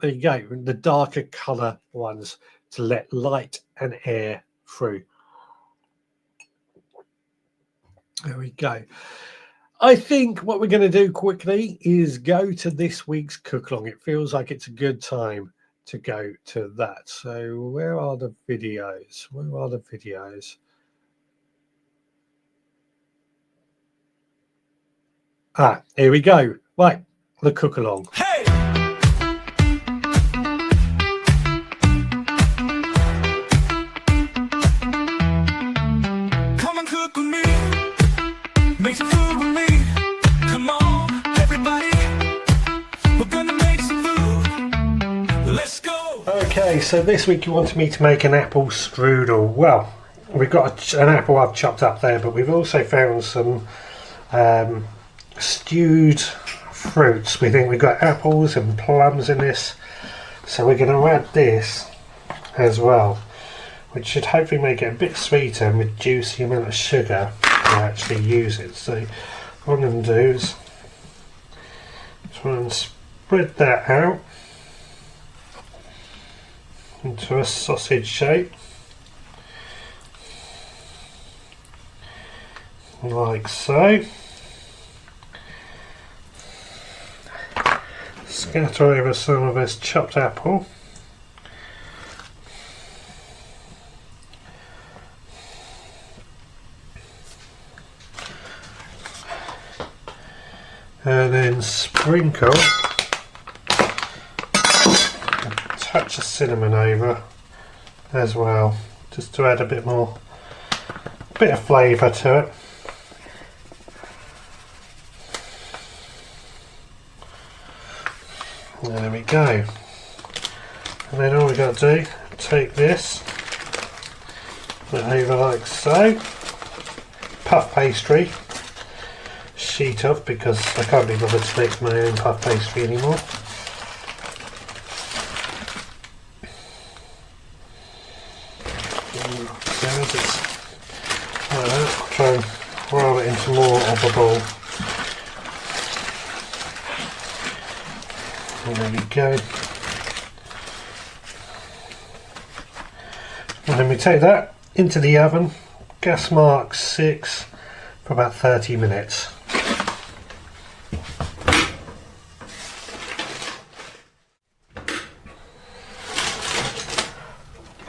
There you go. The darker colour ones to let light and air through. There we go. I think what we're going to do quickly is go to this week's cook along. It feels like it's a good time to go to that. So where are the videos? Where are the videos? Here we go. Right, the cook along. Hey! Come and cook with me. Make some food with me. Come on, everybody. We're gonna make some food. Let's go. Okay, so this week you wanted me to make an apple strudel. Well, we've got an apple I've chopped up there, but we've also found some stewed fruits. We think we've got apples and plums in this, so we're going to add this as well, which should hopefully make it a bit sweeter and reduce the amount of sugar we actually use it. So what I'm going to do is try and spread that out into a sausage shape, like so. Scatter over some of this chopped apple. And then sprinkle a touch of cinnamon over as well, just to add a bit of flavour to it. There we go. And then all we got to do, take this, put it over like so, puff pastry, sheet off because I can't be bothered to make my own puff pastry anymore. So as it's like that, I'll try and roll it into more of a ball. And there we go. And then we take that into the oven, gas mark 6, for about 30 minutes.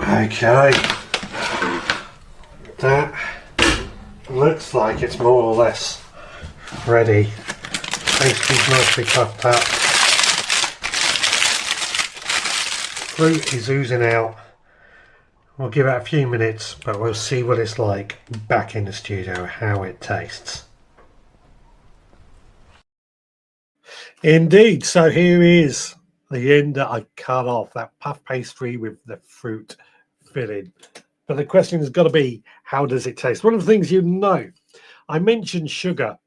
Okay, that looks like it's more or less ready. Pastry's nicely puffed up. Fruit is oozing out. We'll give it a few minutes, but we'll see what it's like back in the studio, how it tastes. Indeed, so here is the end that I cut off, that puff pastry with the fruit filling. But the question has got to be, how does it taste? One of the things you know, I mentioned sugar,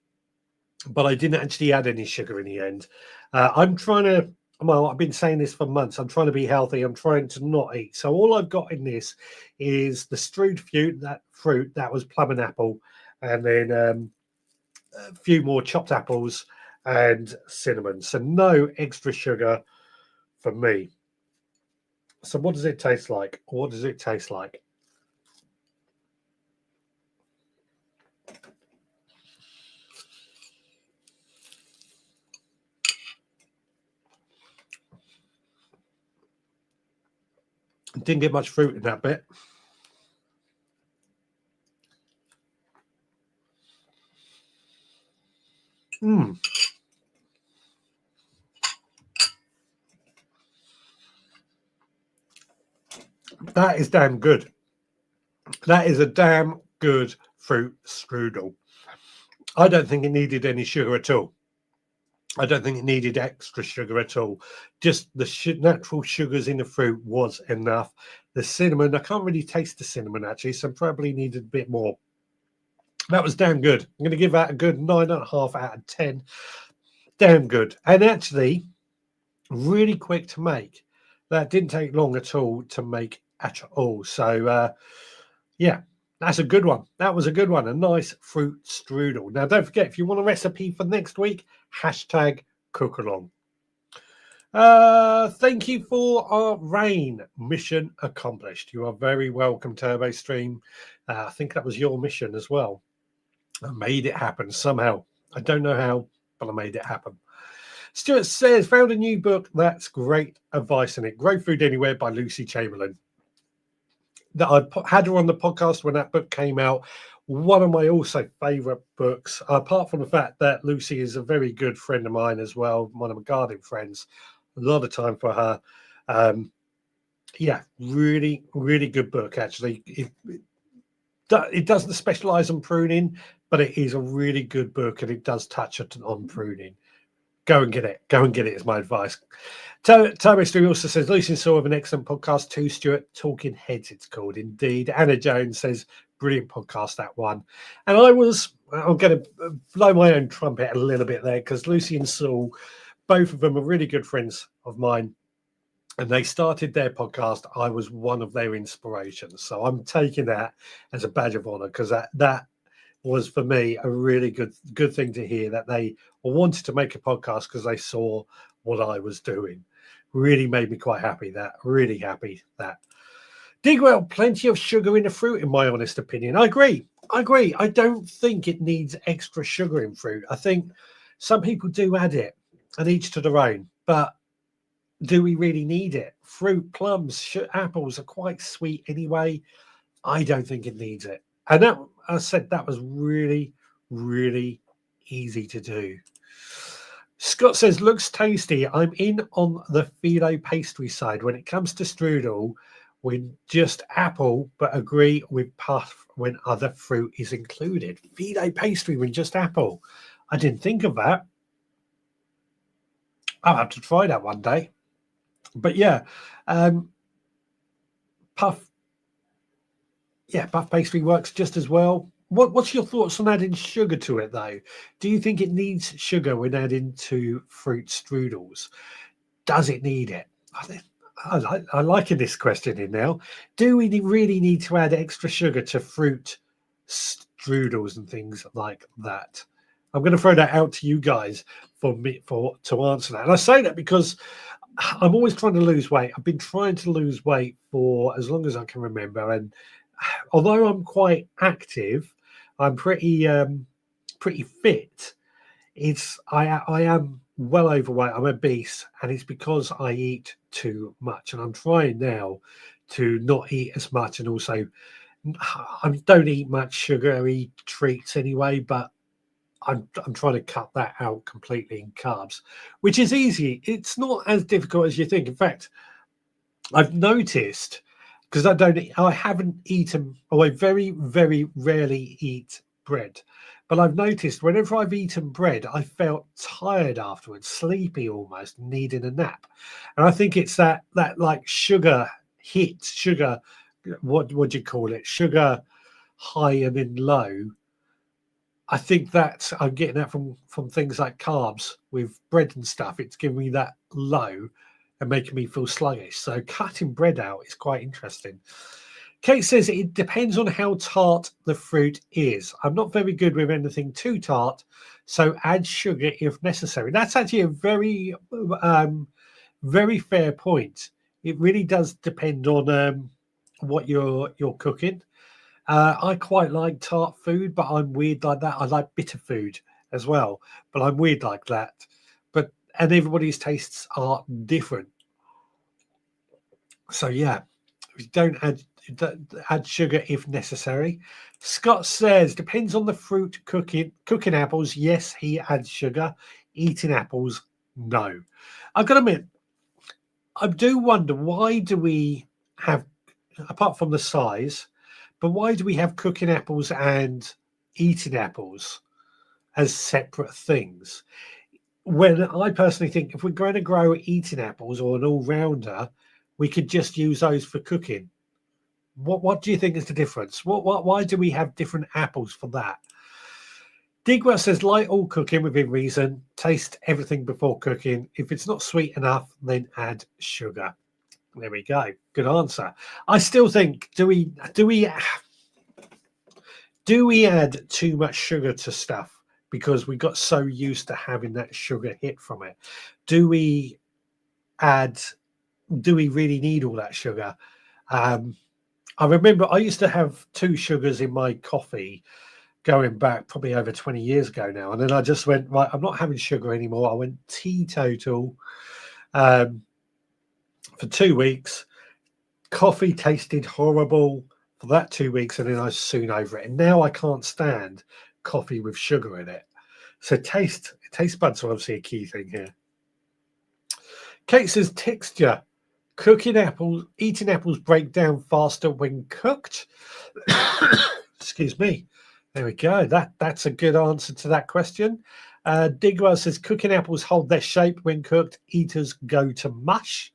but I didn't actually add any sugar in the end. I'm trying to, well, I've been saying this for months. I'm trying to be healthy. I'm trying to not eat. So all I've got in this is the stewed fruit that was plum and apple, and then a few more chopped apples and cinnamon. So no extra sugar for me. So what does it taste like? What does it taste like? Didn't get much fruit in that bit. That is damn good. That is a damn good fruit strudel. I don't think it needed any sugar at all. I don't think it needed extra sugar at all. Just the natural sugars in the fruit was enough. the cinnamon. I can't really taste the cinnamon actually, so probably needed a bit more. That was damn good. I'm going to give that a good 9.5 out of 10. Damn good. And actually, really quick to make. That didn't take long at all to make at all. So, yeah, that's a good one. That was a good one. A nice fruit strudel. Now, don't forget, if you want a recipe for next week, hashtag cook along. Thank you for our rain. Mission accomplished. You are very welcome, Turbo Stream. I think that was your mission as well. I made it happen somehow. I don't know how, but I made it happen. Stuart says, found a new book. That's great advice in it. Grow Food Anywhere by Lucy Chamberlain. That I had her on the podcast when that book came out. One of my also favourite books, apart from the fact that Lucy is a very good friend of mine as well, one of my gardening friends. A lot of time for her. Yeah, really, really good book, actually. It doesn't specialise on pruning, but it is a really good book, and it does touch on pruning. Go and get it. Go and get it is my advice. Turbo Stream also says, Lucy and Saw have an excellent podcast too, Stuart. Talking Heads, it's called. Indeed. Anna Jones says, brilliant podcast, that one. And I'm going to blow my own trumpet a little bit there, because Lucy and Saul, both of them are really good friends of mine. And they started their podcast. I was one of their inspirations. So I'm taking that as a badge of honor, because that was for me a really good thing to hear, that they wanted to make a podcast because they saw what I was doing. Really made me quite happy. Really happy that. Digwell, plenty of sugar in the fruit, in my honest opinion. I agree. I don't think it needs extra sugar in fruit. I think some people do add it, and each to their own. But do we really need it? Fruit, plums, apples are quite sweet anyway. I don't think it needs it. And that, I said, that was really, really easy to do. Scott says, looks tasty. I'm in on the phyllo pastry side. When it comes to strudel, with just apple, but agree with puff when other fruit is included. Phyllo pastry with just apple. I didn't think of that. I'll have to try that one day. But yeah, puff pastry works just as well. What's your thoughts on adding sugar to it, though? Do you think it needs sugar when adding to fruit strudels? Does it need it? I like this question in now. Do we really need to add extra sugar to fruit strudels and things like that? I'm going to throw that out to you guys to answer that. And I say that because I'm always trying to lose weight. I've been trying to lose weight for as long as I can remember, and although I'm quite active, I'm pretty fit. I am well overweight. I'm obese, and it's because I eat too much. And I'm trying now to not eat as much, and also I don't eat much sugary treats anyway. But I'm trying to cut that out completely in carbs, which is easy. It's not as difficult as you think. In fact, I've noticed, because I haven't eaten, or I very, very rarely eat bread. But I've noticed whenever I've eaten bread, I felt tired afterwards, sleepy almost, needing a nap. And I think it's that like sugar hit, what do you call it? Sugar high and then low. I think that I'm getting that from things like carbs with bread and stuff. It's giving me that low and making me feel sluggish. So cutting bread out is quite interesting. Kate says it depends on how tart the fruit is. I'm not very good with anything too tart, so add sugar if necessary. That's actually a very, very fair point. It really does depend on what you're cooking. I quite like tart food, but I'm weird like that. I like bitter food as well, but I'm weird like that. And everybody's tastes are different. So yeah, don't add sugar if necessary. Scott says depends on the fruit. Cooking apples, yes, he adds sugar. Eating apples, no. I've got to admit, I do wonder, why do we have, apart from the size, but why do we have cooking apples and eating apples as separate things? When I personally think if we're going to grow eating apples or an all-rounder, we could just use those for cooking. What do you think is the difference? Why do we have different apples for that? Digwell says, like all cooking within reason, taste everything before cooking. If it's not sweet enough, then add sugar. There we go. Good answer. I still think, do we add too much sugar to stuff because we got so used to having that sugar hit from it? Do we really need all that sugar? I remember I used to have 2 sugars in my coffee going back probably over 20 years ago now. And then I just went, right, I'm not having sugar anymore. I went teetotal for 2 weeks. Coffee tasted horrible for that 2 weeks, and then I was soon over it. And now I can't stand coffee with sugar in it. So taste buds are obviously a key thing here. Kate says texture. Eating apples break down faster when cooked. Excuse me. There we go. That's a good answer to that question. Digwell says cooking apples hold their shape when cooked. Eaters go to mush.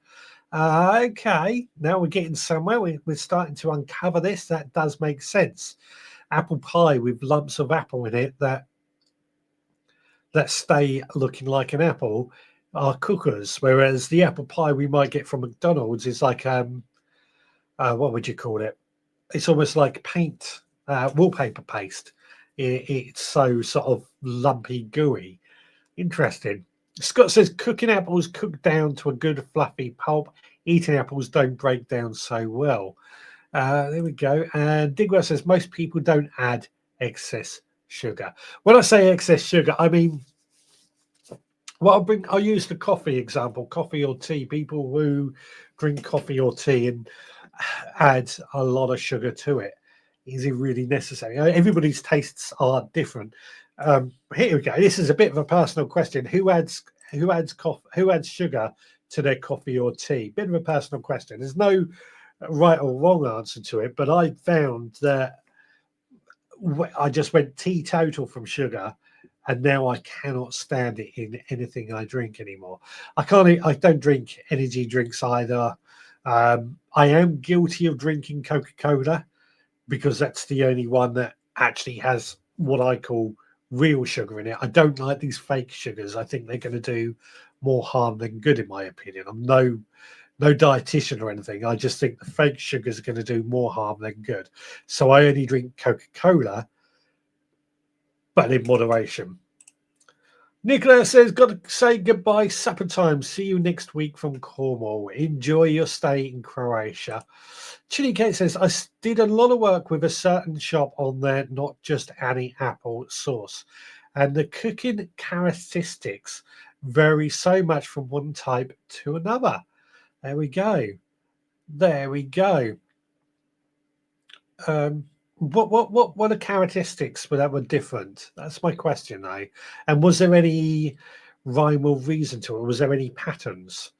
Okay, now we're getting somewhere. We're starting to uncover this. That does make sense. Apple pie with lumps of apple in it that stay looking like an apple are cookers, whereas the apple pie we might get from McDonald's is like what would you call it? It's almost like paint. Wallpaper paste. It's so sort of lumpy, gooey. Interesting. Scott says cooking apples cook down to a good fluffy pulp. Eating apples don't break down so well. There we go. And Digwell says most people don't add excess sugar. When I say excess sugar, I mean, I'll use the coffee example, coffee or tea. People who drink coffee or tea and add a lot of sugar to it. Is it really necessary? Everybody's tastes are different. Here we go. This is a bit of a personal question. Who adds sugar to their coffee or tea? Bit of a personal question. There's no right or wrong answer to it, but I found that I just went teetotal from sugar, and now I cannot stand it in anything I drink anymore. I don't drink energy drinks either. I am guilty of drinking Coca-Cola, because that's the only one that actually has what I call real sugar in it. I don't like these fake sugars. I think they're going to do more harm than good, in my opinion. I'm no dietitian or anything. I just think the fake sugars are going to do more harm than good. So I only drink Coca-Cola, but in moderation. Nicola says, got to say goodbye, supper time. See you next week from Cornwall. Enjoy your stay in Croatia. Chili Kate says, I did a lot of work with a certain shop on there, not just any apple sauce. And the cooking characteristics vary so much from one type to another. There we go. There we go. What are characteristics that were different? That's my question, though. And was there any rhyme or reason to it? Was there any patterns?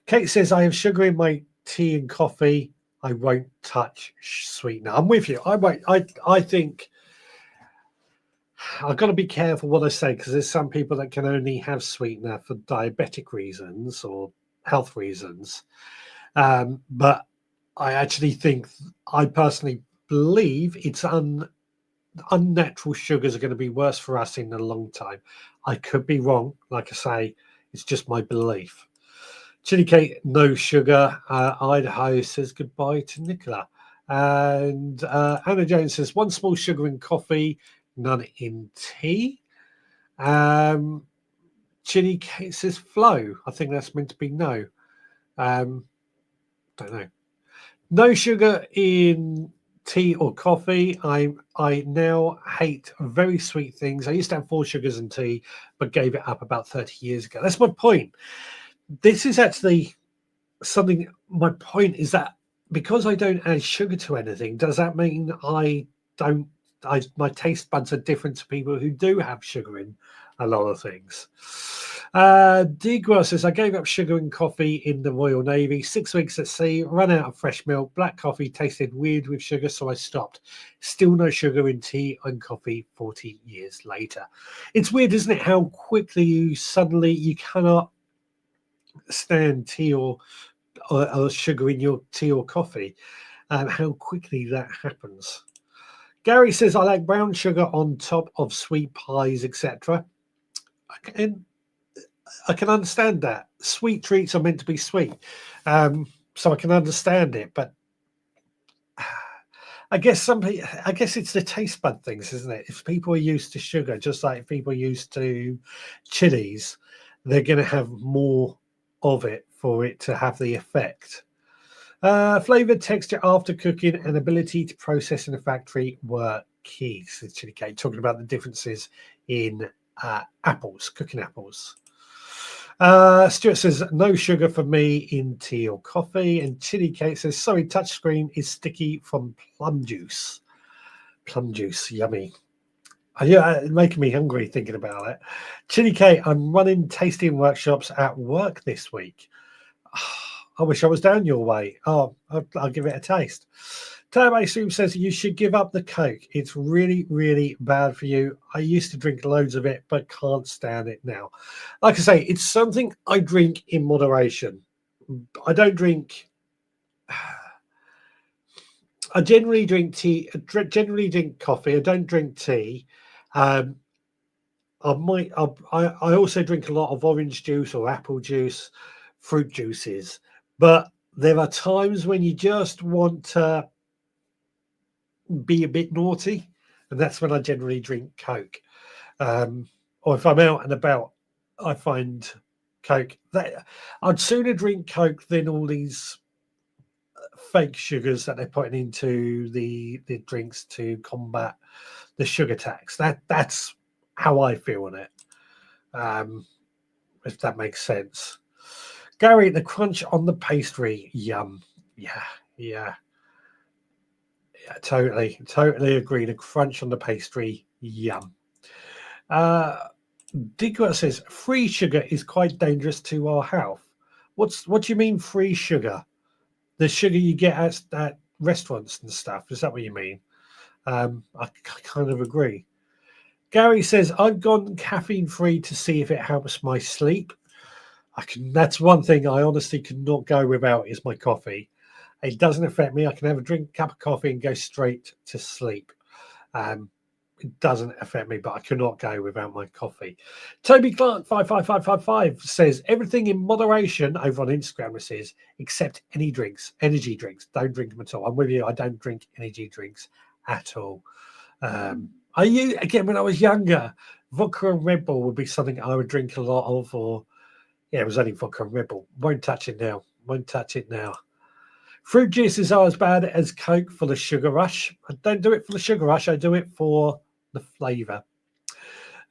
Kate says, I have sugar in my tea and coffee. I won't touch sweetener. I'm with you. I won't. I think I've got to be careful what I say, because there's some people that can only have sweetener for diabetic reasons or health reasons. But I actually think, I personally believe it's unnatural sugars are going to be worse for us in a long time. I could be wrong. Like I say, it's just my belief. Chili Kate, no sugar. Idaho says goodbye to Nicola. And Anna Jones says 1 small sugar in coffee, none in tea. Chili Kate says flow. I think that's meant to be no. Don't know. No sugar in tea or coffee. I now hate very sweet things. I used to have 4 sugars in tea, but gave it up about 30 years ago. That's my point. This is actually something. My point is that because I don't add sugar to anything, does that mean my taste buds are different to people who do have sugar in a lot of things? Degra says, I gave up sugar in coffee in the Royal Navy, 6 weeks at sea, ran out of fresh milk, black coffee tasted weird with sugar, so I stopped. Still no sugar in tea and coffee 40 years later. It's weird, isn't it, how quickly you cannot stand tea or sugar in your tea or coffee. how quickly that happens. Gary says, I like brown sugar on top of sweet pies, etc. I can understand that. Sweet treats are meant to be sweet. So I can understand it. But I guess it's the taste bud things, isn't it? If people are used to sugar, just like if people are used to chilies, they're going to have more of it for it to have the effect. Flavor, texture after cooking, and ability to process in a factory were key, says Chili Cake, talking about the differences in apples, cooking apples. Stuart says, no sugar for me in tea or coffee. And Chili Cake says, sorry, touchscreen is sticky from plum juice. Plum juice, yummy. Yeah, making me hungry thinking about it. Chili Cake, I'm running tasting workshops at work this week. I wish I was down your way. Oh, I'll give it a taste. Turbo Soup says you should give up the Coke. It's really, really bad for you. I used to drink loads of it, but can't stand it now. Like I say, it's something I drink in moderation. I don't drink. I generally drink tea. Generally drink coffee. I don't drink tea. I also drink a lot of orange juice or apple juice, fruit juices. But there are times when you just want to be a bit naughty, and that's when I generally drink Coke. Or if I'm out and about, I find Coke. I'd sooner drink Coke than all these fake sugars that they're putting into the drinks to combat the sugar tax. That's how I feel on it. If that makes sense. Gary, the crunch on the pastry, yum. Yeah, totally agree. The crunch on the pastry, yum. Digger says free sugar is quite dangerous to our health. What do you mean free sugar? The sugar you get at restaurants and stuff. Is that what you mean? I kind of agree. Gary says I've gone caffeine free to see if it helps my sleep. That's one thing I honestly cannot go without is my coffee. It doesn't affect me. I can have a cup of coffee and go straight to sleep. It doesn't affect me, but I cannot go without my coffee. Toby Clark 55555 says everything in moderation over on Instagram. It says except energy drinks. Don't drink them at all. I'm with you. I don't drink energy drinks at all. When I was younger, vodka and Red Bull would be something I would drink a lot of, or it was only vodka and Red Bull. Won't touch it now. Fruit juices are as bad as Coke for the sugar rush. I don't do it for the sugar rush. I do it for the flavour.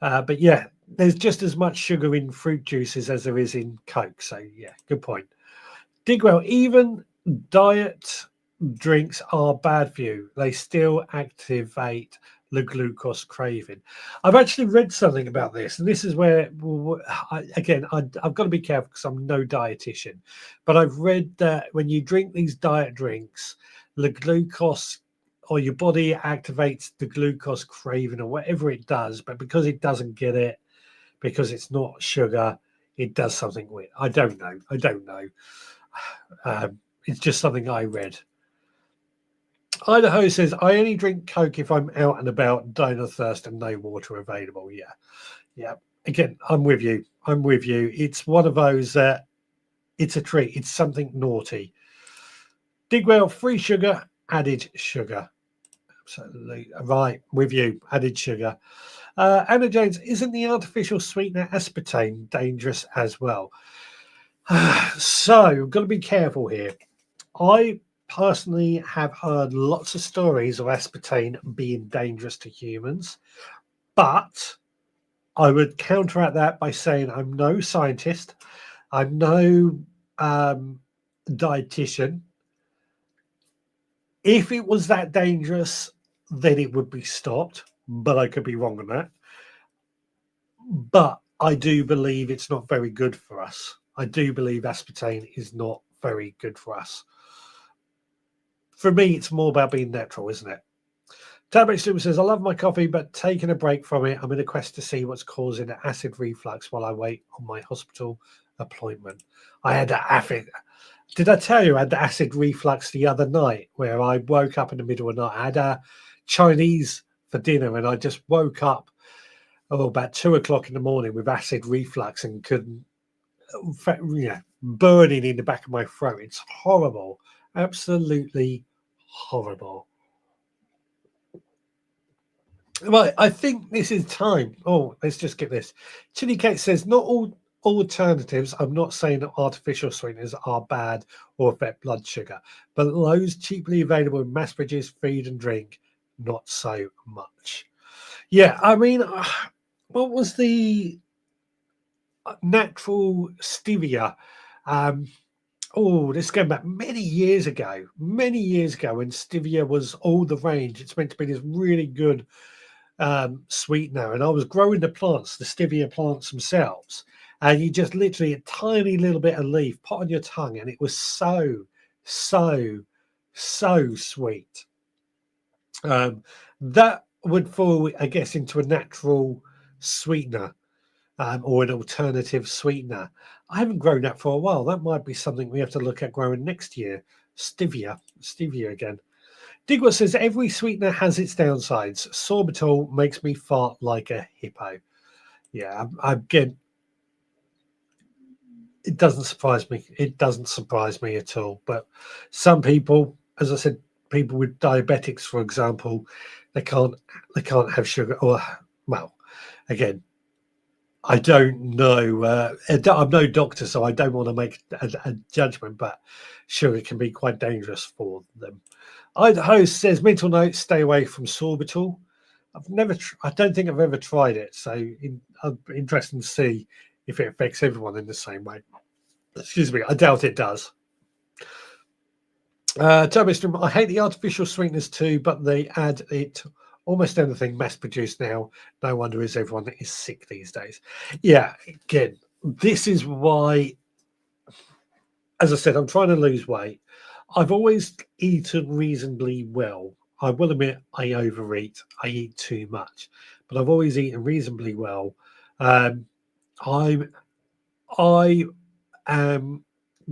But yeah, there's just as much sugar in fruit juices as there is in Coke. So yeah, good point. Digwell, even diet drinks are bad for you. They still activate the glucose craving. I've actually read something about this, and this is where I've got to be careful because I'm no dietitian, but I've read that when you drink these diet drinks, the glucose or your body activates the glucose craving or whatever it does, but because it doesn't get it, because it's not sugar, it does something weird. I don't know. It's just something I read. Idaho says, I only drink Coke if I'm out and about, dying of thirst and no water available. Yeah. Again, I'm with you. It's one of those that it's a treat. It's something naughty. Digwell, free sugar, added sugar. Absolutely. Right, with you. Added sugar. Anna Jones, isn't the artificial sweetener aspartame dangerous as well? So, got to be careful here. I personally have heard lots of stories of aspartame being dangerous to humans, but I would counteract that by saying I'm no scientist, I'm no dietitian. If it was that dangerous, then it would be stopped, but I could be wrong on that. But I do believe it's not very good for us. I do believe aspartame is not very good for us. For me, it's more about being natural, isn't it? Tablet Super says, I love my coffee, but taking a break from it, I'm in a quest to see what's causing acid reflux while I wait on my hospital appointment. I had Did I tell you I had the acid reflux the other night where I woke up in the middle of the night? I had a Chinese for dinner and I just woke up about 2 o'clock in the morning with acid reflux and couldn't, burning in the back of my throat. It's horrible. Absolutely horrible. Right, I think this is time. Oh, let's just get this. Chili Cake says, not all alternatives. I'm not saying that artificial sweeteners are bad or affect blood sugar, but those cheaply available in mass produced food and drink, not so much. Yeah, I mean, what was the natural stevia? This is going back many years ago when stevia was all the rage. It's meant to be this really good sweetener, and I was growing the plants, the stevia plants themselves, and you just literally a tiny little bit of leaf put on your tongue, and it was so sweet. That would fall, I guess, into a natural sweetener or an alternative sweetener. I haven't grown that for a while. That might be something we have to look at growing next year. Stevia again. Digwa says every sweetener has its downsides. Sorbitol makes me fart like a hippo. Yeah, again, it doesn't surprise me. It doesn't surprise me at all. But some people, as I said, people with diabetics, for example, they can't have sugar. Or, well, again, I don't know. I'm no doctor, so I don't want to make a judgment. But sugar can be quite dangerous for them. Idaho says, mental note, stay away from sorbitol. I don't think I've ever tried it, so I'm interested to see if it affects everyone in the same way. Excuse me, I doubt it does. Turbostrom, I hate the artificial sweeteners too, but they add it almost anything mass produced now. No wonder is everyone is sick these days. Yeah, again, this is why, as I said, I'm trying to lose weight. I've always eaten reasonably well. I will admit I overeat. I eat too much, but I've always eaten reasonably well. I am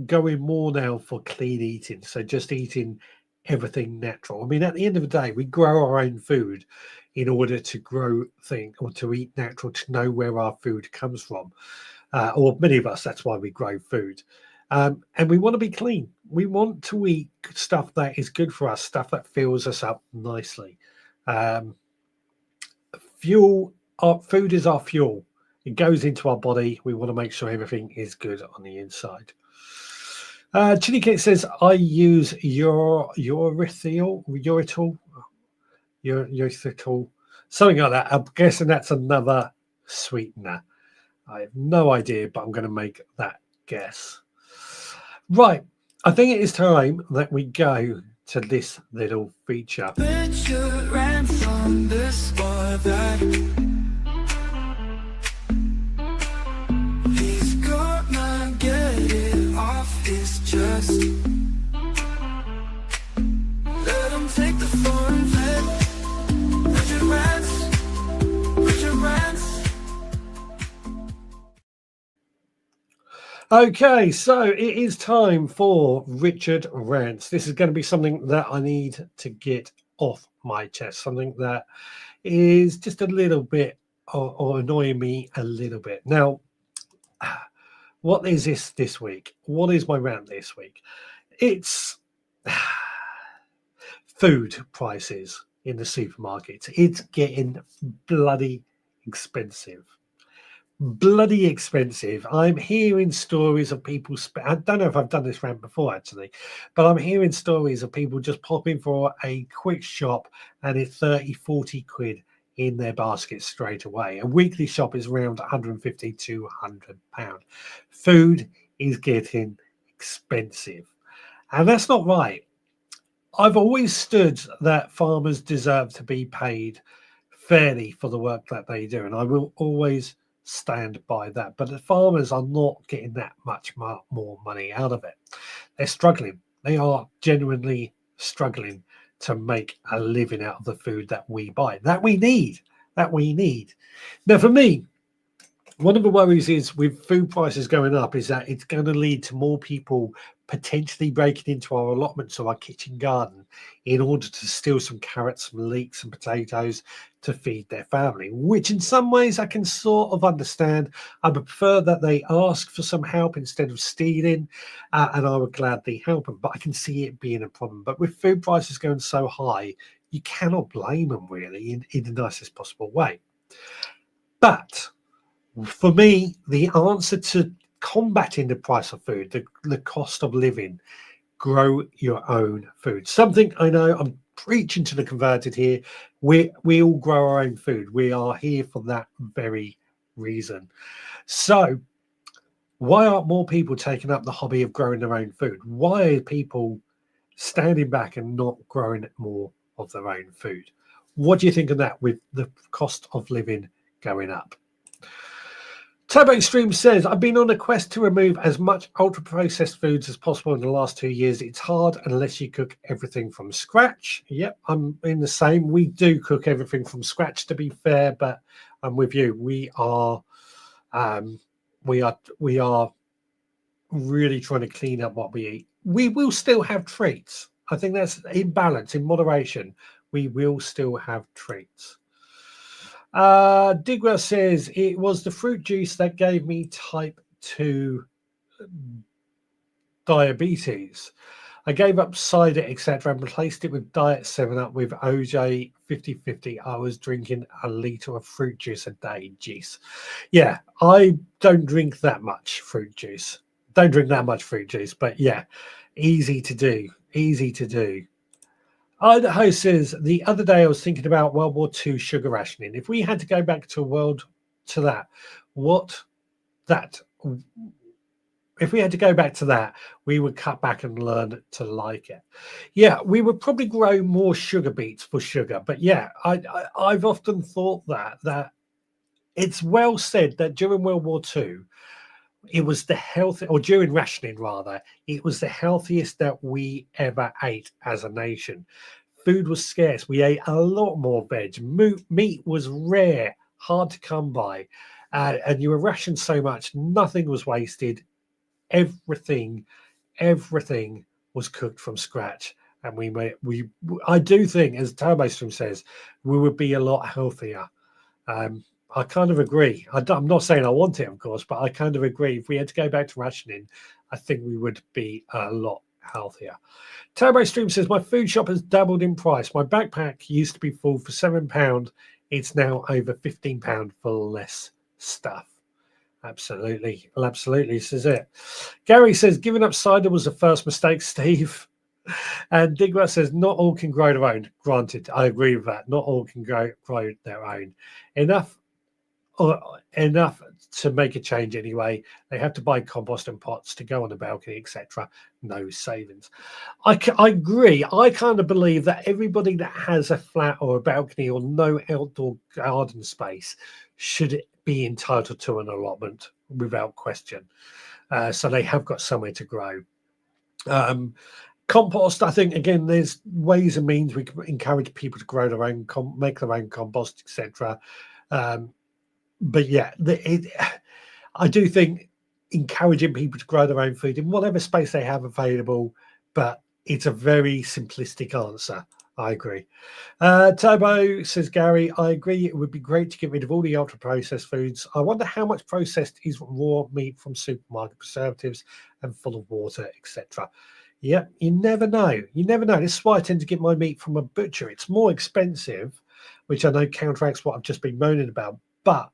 going more now for clean eating, so just eating everything natural. I mean, at the end of the day, we grow our own food in order to grow things or to eat natural, to know where our food comes from. Or many of us, that's why we grow food. And we want to be clean. We want to eat stuff that is good for us, stuff that fills us up nicely. Food is our fuel. It goes into our body. We want to make sure everything is good on the inside. Chili Kit says, I use urethral, something like that. I'm guessing that's another sweetener. I have no idea, but I'm going to make that guess. Right, I think it is time that we go to this little feature. Put your hands on this or that. He's gonna get it off his chest. Let him take the foreign vet. Put your hands. Okay, so it is time for Richard Rants. This is going to be something that I need to get off my chest, something that is just a little bit or annoying me a little bit. Now, what is this week? What is my rant this week? It's food prices in the supermarkets. It's getting bloody expensive. Bloody expensive. I'm hearing stories of people I don't know if I've done this rant before actually, but I'm hearing stories of people just popping for a quick shop and it's 30-40 quid in their basket straight away. A weekly shop is around 150 to 200 pound. Food is getting expensive, and that's not right. I've always stood that farmers deserve to be paid fairly for the work that they do, and I will always stand by that. But the farmers are not getting that much more money out of it. They're struggling. They are genuinely struggling to make a living out of the food that we buy, that we need. Now, for me, one of the worries is with food prices going up is that it's going to lead to more people potentially breaking into our allotments or our kitchen garden in order to steal some carrots, some leeks, some potatoes to feed their family, which in some ways I can sort of understand. I would prefer that they ask for some help instead of stealing, and I would gladly help them, but I can see it being a problem. But with food prices going so high, you cannot blame them really in the nicest possible way. But for me, the answer to combating the price of food, the cost of living, grow your own food. Something I know I'm preaching to the converted here. We all grow our own food. We are here for that very reason. So why aren't more people taking up the hobby of growing their own food? Why are people standing back and not growing more of their own food? What do you think of that with the cost of living going up? Turbo Extreme says, I've been on a quest to remove as much ultra-processed foods as possible in the last 2 years. It's hard unless you cook everything from scratch. Yep, I'm in the same. We do cook everything from scratch, to be fair, but I'm with you. We are really trying to clean up what we eat. We will still have treats. I think that's in balance, in moderation. We will still have treats. Digwell says, it was the fruit juice that gave me type 2 diabetes. I gave up cider, etc., and replaced it with Diet 7-Up with OJ 50/50. I was drinking a litre of fruit juice a day. Jeez. Yeah, I don't drink that much fruit juice. Don't drink that much fruit juice, but yeah, easy to do. Easy to do. Idaho says, the other day I was thinking about World War II sugar rationing. If we had to go back to if we had to go back to that, we would cut back and learn to like it. Yeah, we would probably grow more sugar beets for sugar. But yeah, I've often thought that it's well said that during World War II, it was the healthy, or during rationing rather, it was the healthiest that we ever ate as a nation. Food was scarce. We ate a lot more veg. Meat was rare, hard to come by, and you were rationed so much, nothing was wasted. Everything was cooked from scratch, and I do think, as Turbostream says, we would be a lot healthier. I kind of agree. I'm not saying I want it, of course, but I kind of agree. If we had to go back to rationing, I think we would be a lot healthier. Turbo Stream says, my food shop has doubled in price. My backpack used to be full for £7. It's now over £15 for less stuff. Absolutely. Well, absolutely. This is it. Gary says, giving up cider was the first mistake, Steve. And Digwell says, not all can grow their own. Granted, I agree with that. Not all can grow their own. Enough to make a change anyway. They have to buy compost and pots to go on the balcony, etc. No savings. I agree. I kind of believe that everybody that has a flat or a balcony or no outdoor garden space should be entitled to an allotment without question. So they have got somewhere to grow. Compost, I think, again, there's ways and means we can encourage people to grow their own, make their own compost, etc. But yeah, I do think encouraging people to grow their own food in whatever space they have available, but it's a very simplistic answer. I agree. Turbo says, Gary, I agree. It would be great to get rid of all the ultra-processed foods. I wonder how much processed is raw meat from supermarket preservatives and full of water, etc. Yeah, you never know. You never know. This is why I tend to get my meat from a butcher. It's more expensive, which I know counteracts what I've just been moaning about. But,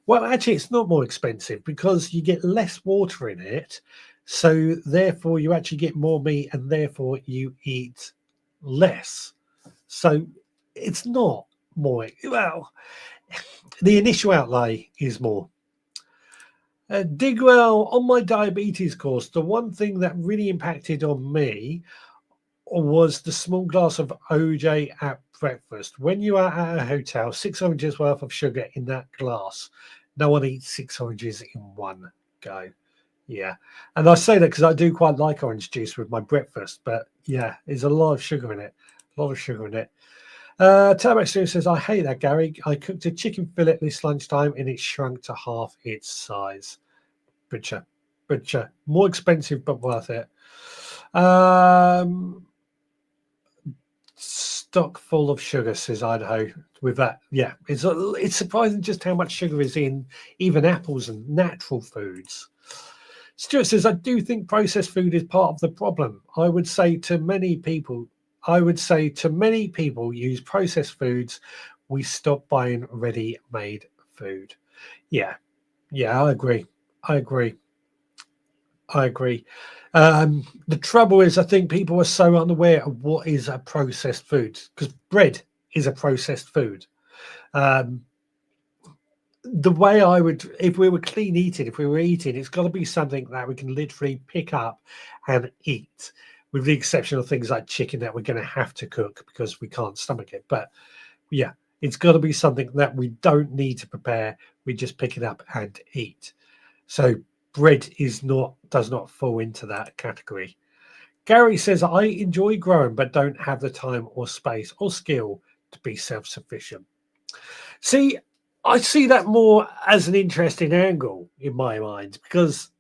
well, actually, it's not more expensive because you get less water in it. So, therefore, you actually get more meat and therefore you eat less. So, it's not more. Well, the initial outlay is more. Digwell, on my diabetes course, the one thing that really impacted on me was the small glass of OJ at breakfast. When you are at a hotel, 6 oranges worth of sugar in that glass. No one eats 6 oranges in one go. Yeah. And I say that because I do quite like orange juice with my breakfast. But yeah, there's a lot of sugar in it. A lot of sugar in it. Turbo Studio says, I hate that, Gary. I cooked a chicken fillet this lunchtime and it shrunk to half its size. Butcher. More expensive, but worth it. Stock full of sugar, says Idaho. With that, yeah, it's surprising just how much sugar is in even apples and natural foods. Stuart says, I do think processed food is part of the problem. I would say to many people use processed foods, we stop buying ready-made food. Yeah, I agree. The trouble is, I think people are so unaware of what is a processed food, because bread is a processed food. The way I would, if we were clean eating, it's got to be something that we can literally pick up and eat, with the exception of things like chicken that we're going to have to cook because we can't stomach it. But yeah, it's got to be something that we don't need to prepare. We just pick it up and eat. So bread does not fall into that category. Gary says, I enjoy growing, but don't have the time or space or skill to be self-sufficient. See, I see that more as an interesting angle in my mind, because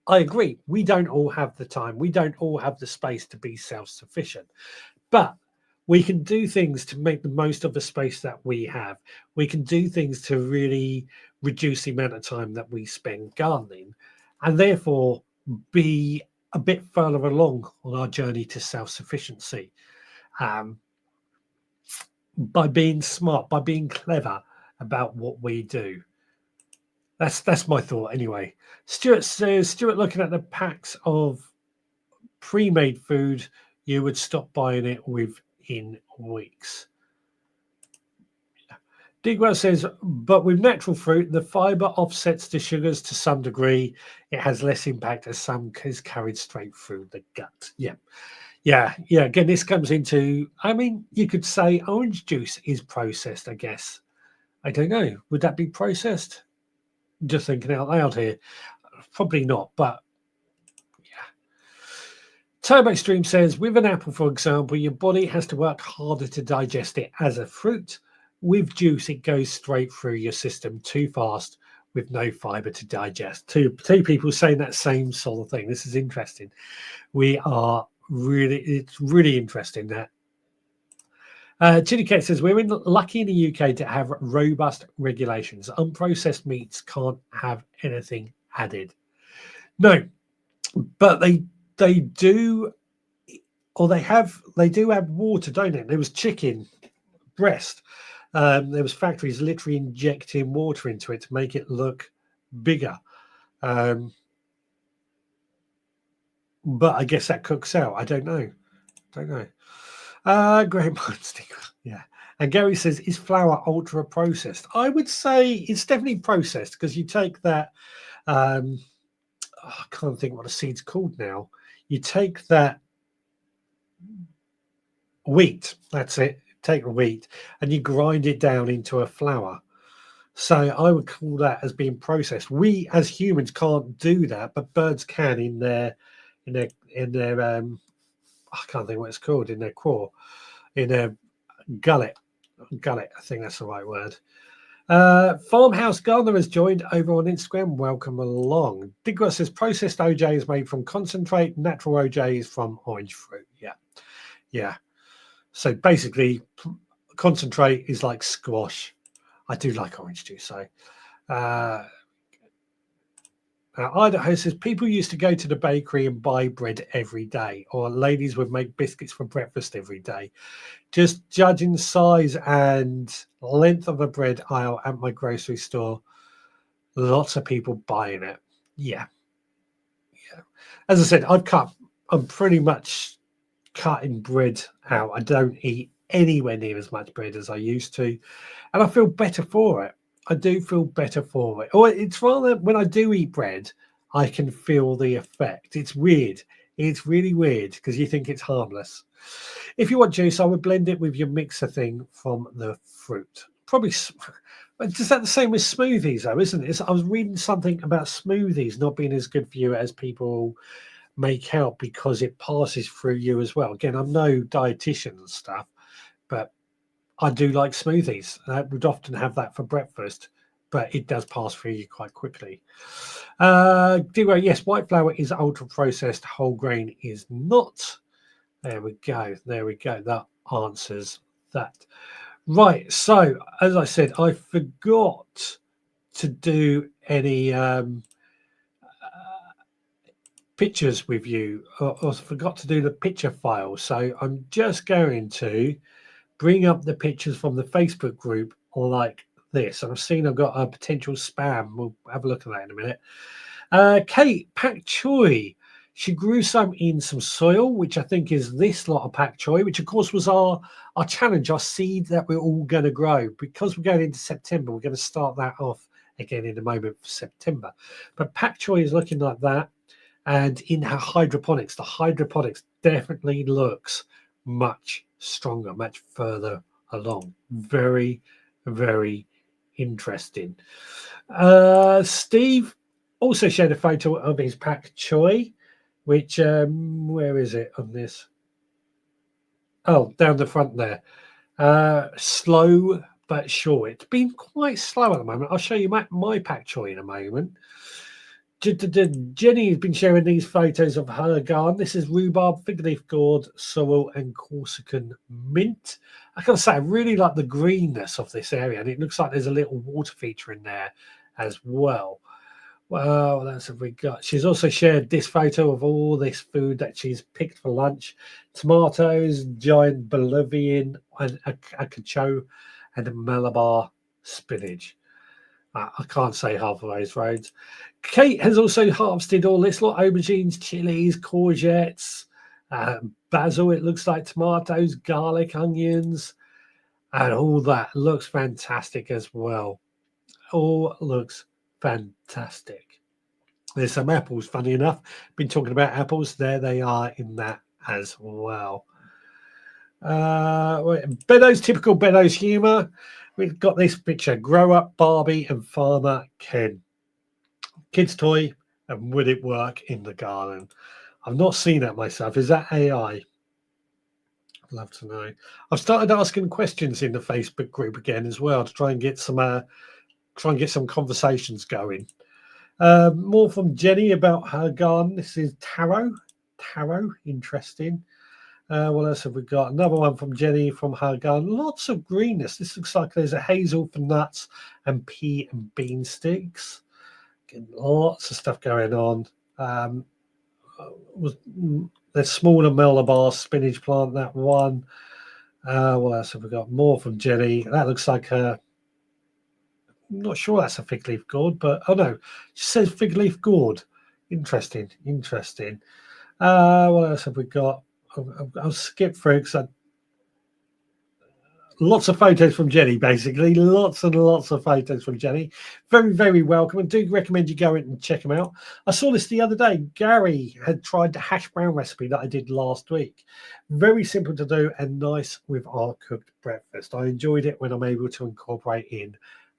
I agree, we don't all have the time, we don't all have the space to be self-sufficient, but we can do things to make the most of the space that we have. We can do things to really reduce the amount of time that we spend gardening, and therefore be a bit further along on our journey to self-sufficiency, by being smart, by being clever about what we do. That's my thought anyway. Stuart says, looking at the packs of pre-made food, you would stop buying it within weeks. Digwell says, but with natural fruit, the fiber offsets the sugars to some degree. It has less impact as some is carried straight through the gut. Yeah. Again, this comes into, I mean, you could say orange juice is processed, I guess. I don't know. Would that be processed? Just thinking out loud here. Probably not, but yeah. Turbo Stream says, with an apple, for example, your body has to work harder to digest it as a fruit. With juice, it goes straight through your system too fast with no fiber to digest. Two people saying that same sort of thing. This is interesting. It's really interesting that. Chili Cat says, we're lucky in the UK to have robust regulations. Unprocessed meats can't have anything added. No, but they do, or they do add water, don't they? There was chicken breast. There was factories literally injecting water into it to make it look bigger. But I guess that cooks out. I don't know. Great minds, yeah. And Gary says, is flour ultra processed? I would say it's definitely processed, because you take that, I can't think what the seed's called now. You take that wheat, that's it, take the wheat, and you grind it down into a flour. So I would call that as being processed. We as humans can't do that, but birds can in their I can't think what it's called, in their craw, in their gullet. I think that's the right word. Farmhouse Gardener has joined over on Instagram. Welcome along. Digger says processed OJ is made from concentrate. Natural OJ is from orange fruit. Yeah. So basically, concentrate is like squash. I do like orange juice. So Idaho says, people used to go to the bakery and buy bread every day, or ladies would make biscuits for breakfast every day. Just judging the size and length of a bread aisle at my grocery store, lots of people buying it. Yeah. As I said, I'm pretty much cutting bread out. I don't eat anywhere near as much bread as I used to, and I feel better for it. I do feel better for it. Or it's rather, when I do eat bread, I can feel the effect. It's weird. It's really weird, because you think it's harmless. If you want juice, I would blend it with your mixer thing from the fruit. Probably. Is that the same with smoothies, though, isn't it? I was reading something about smoothies not being as good for you as people make out, because it passes through you as well. Again, I'm no dietitian and stuff, but I do like smoothies. I would often have that for breakfast, but it does pass through you quite quickly. Yes, white flour is ultra processed, whole grain is not. There we go. There we go. That answers that. Right. So, as I said, I forgot to do any pictures with you, or forgot to do the picture file. So, I'm just going to bring up the pictures from the Facebook group like this. I've seen I've got a potential spam. We'll have a look at that in a minute. Kate Pak Choi. She grew some in some soil, which I think is this lot of pak choi, which of course was our challenge, our seed that we're all going to grow. Because we're going into September, we're going to start that off again in a moment for September. But pak choi is looking like that. And in her hydroponics, the hydroponics definitely looks much stronger, much further along. Very, very interesting. Steve also shared a photo of his pak choi, which where is it on this? Oh, down the front there. Slow but sure. It's been quite slow at the moment. I'll show you my pak choi in a moment. Jenny has been sharing these photos of her garden. This is rhubarb, fig leaf gourd, sorrel, and Corsican mint. I gotta say, I really like the greenness of this area, and it looks like there's a little water feature in there as well. Well, that's what we got. She's also shared this photo of all this food that she's picked for lunch: tomatoes, giant Bolivian, and a cacho, and a Malabar spinach. I can't say half of those roads. Kate has also harvested all this lot: aubergines, chilies, courgettes, basil. It looks like tomatoes, garlic, onions, and all that looks fantastic as well. All looks fantastic. There's some apples, funny enough. Been talking about apples. There they are in that as well. Beddoes, typical Beddoes humour. We've got this picture: grow up Barbie and farmer Ken. Kid's toy, and would it work in the garden? I've not seen that myself. Is that AI? I'd love to know. I've started asking questions in the Facebook group again as well to try and get some conversations going. More from Jenny about her garden. This is taro, interesting. What else have we got? Another one from Jenny from her garden. Lots of greenness. This looks like there's a hazel for nuts and pea and bean sticks. Lots of stuff going on. There's smaller Malabar spinach plant, that one. What else have we got? More from Jenny. That looks like a... I'm not sure that's a fig leaf gourd, but oh no, she says fig leaf gourd. Interesting. What else have we got? I'll skip through because lots of photos from Jenny, basically. Lots and lots of photos from Jenny. Very, very welcome. And do recommend you go in and check them out. I saw this the other day. Gary had tried the hash brown recipe that I did last week. Very simple to do and nice with our cooked breakfast. I enjoyed it when I'm able to incorporate in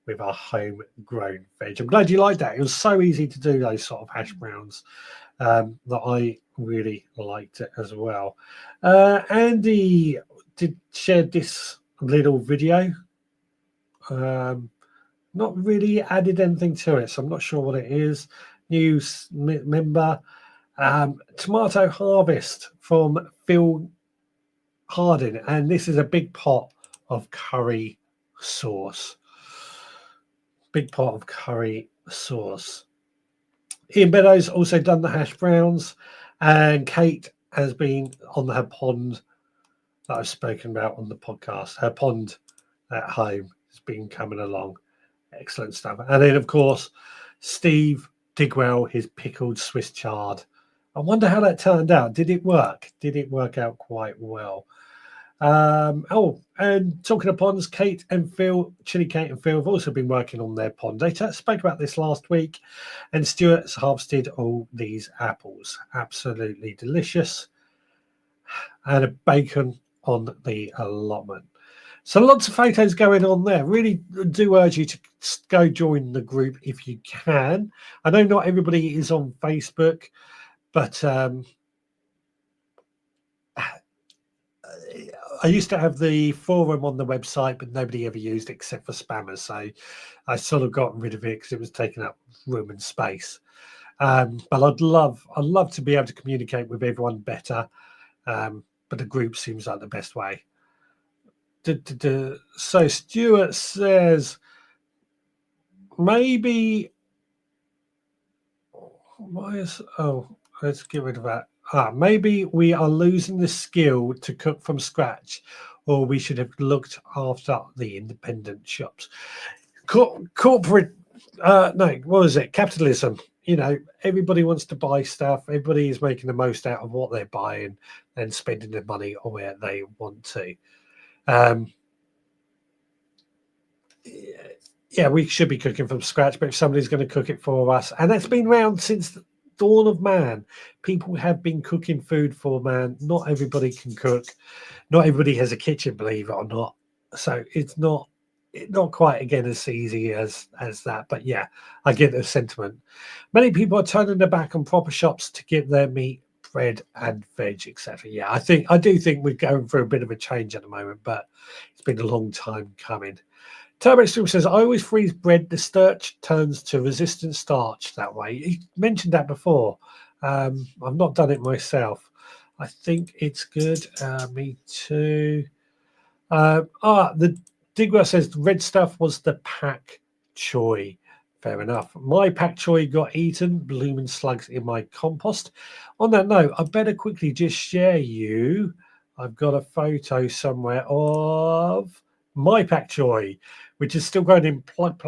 with our homegrown veg. I'm glad you liked that. It was so easy to do those sort of hash browns that I really liked it as well. Andy did share this little video. Not really added anything to it, so I'm not sure what it is. New member. Tomato harvest from Phil Harding, and this is a big pot of curry sauce. Big pot of curry sauce. Ian Beddoes also done the hash browns, and Kate has been on her pond that I've spoken about on the podcast. Her pond at home has been coming along. Excellent stuff. And then, of course, Steve Digwell, his pickled Swiss chard. I wonder how that turned out. Did it work? Did it work out quite well? And talking of ponds, Kate and Phil, Chili Kate and Phil have also been working on their pond. They spoke about this last week, and Stuart's harvested all these apples. Absolutely delicious. And a bacon on the allotment. So lots of photos going on there. Really do urge you to go join the group if you can. I know not everybody is on Facebook, but I used to have the forum on the website, but nobody ever used it except for spammers. So I sort of got rid of it because it was taking up room and space. But I'd love to be able to communicate with everyone better. But the group seems like the best way. So Stuart says maybe let's get rid of that. Maybe we are losing the skill to cook from scratch, or we should have looked after the independent shops. Corporate, no, what is it? Capitalism. Everybody wants to buy stuff. Everybody is making the most out of what they're buying and spending their money on where they want to. Yeah, we should be cooking from scratch, but if somebody's going to cook it for us, and that's been around since the dawn of man, people have been cooking food for man. Not everybody can cook. Not everybody has a kitchen, believe it or not. So it's not quite again as easy as that. But yeah, I get the sentiment. Many people are turning their back on proper shops to get their meat, bread, and veg, etc. Yeah, I do think we're going through a bit of a change at the moment, but it's been a long time coming. Turbo Extreme says, I always freeze bread. The starch turns to resistant starch that way. He mentioned that before. I've not done it myself. I think it's good. Me too. The Digger says the red stuff was the pak choy. Fair enough. My pak choy got eaten, blooming slugs in my compost. On that note, I better quickly just share you. I've got a photo somewhere of my pak choy, which is still growing in plug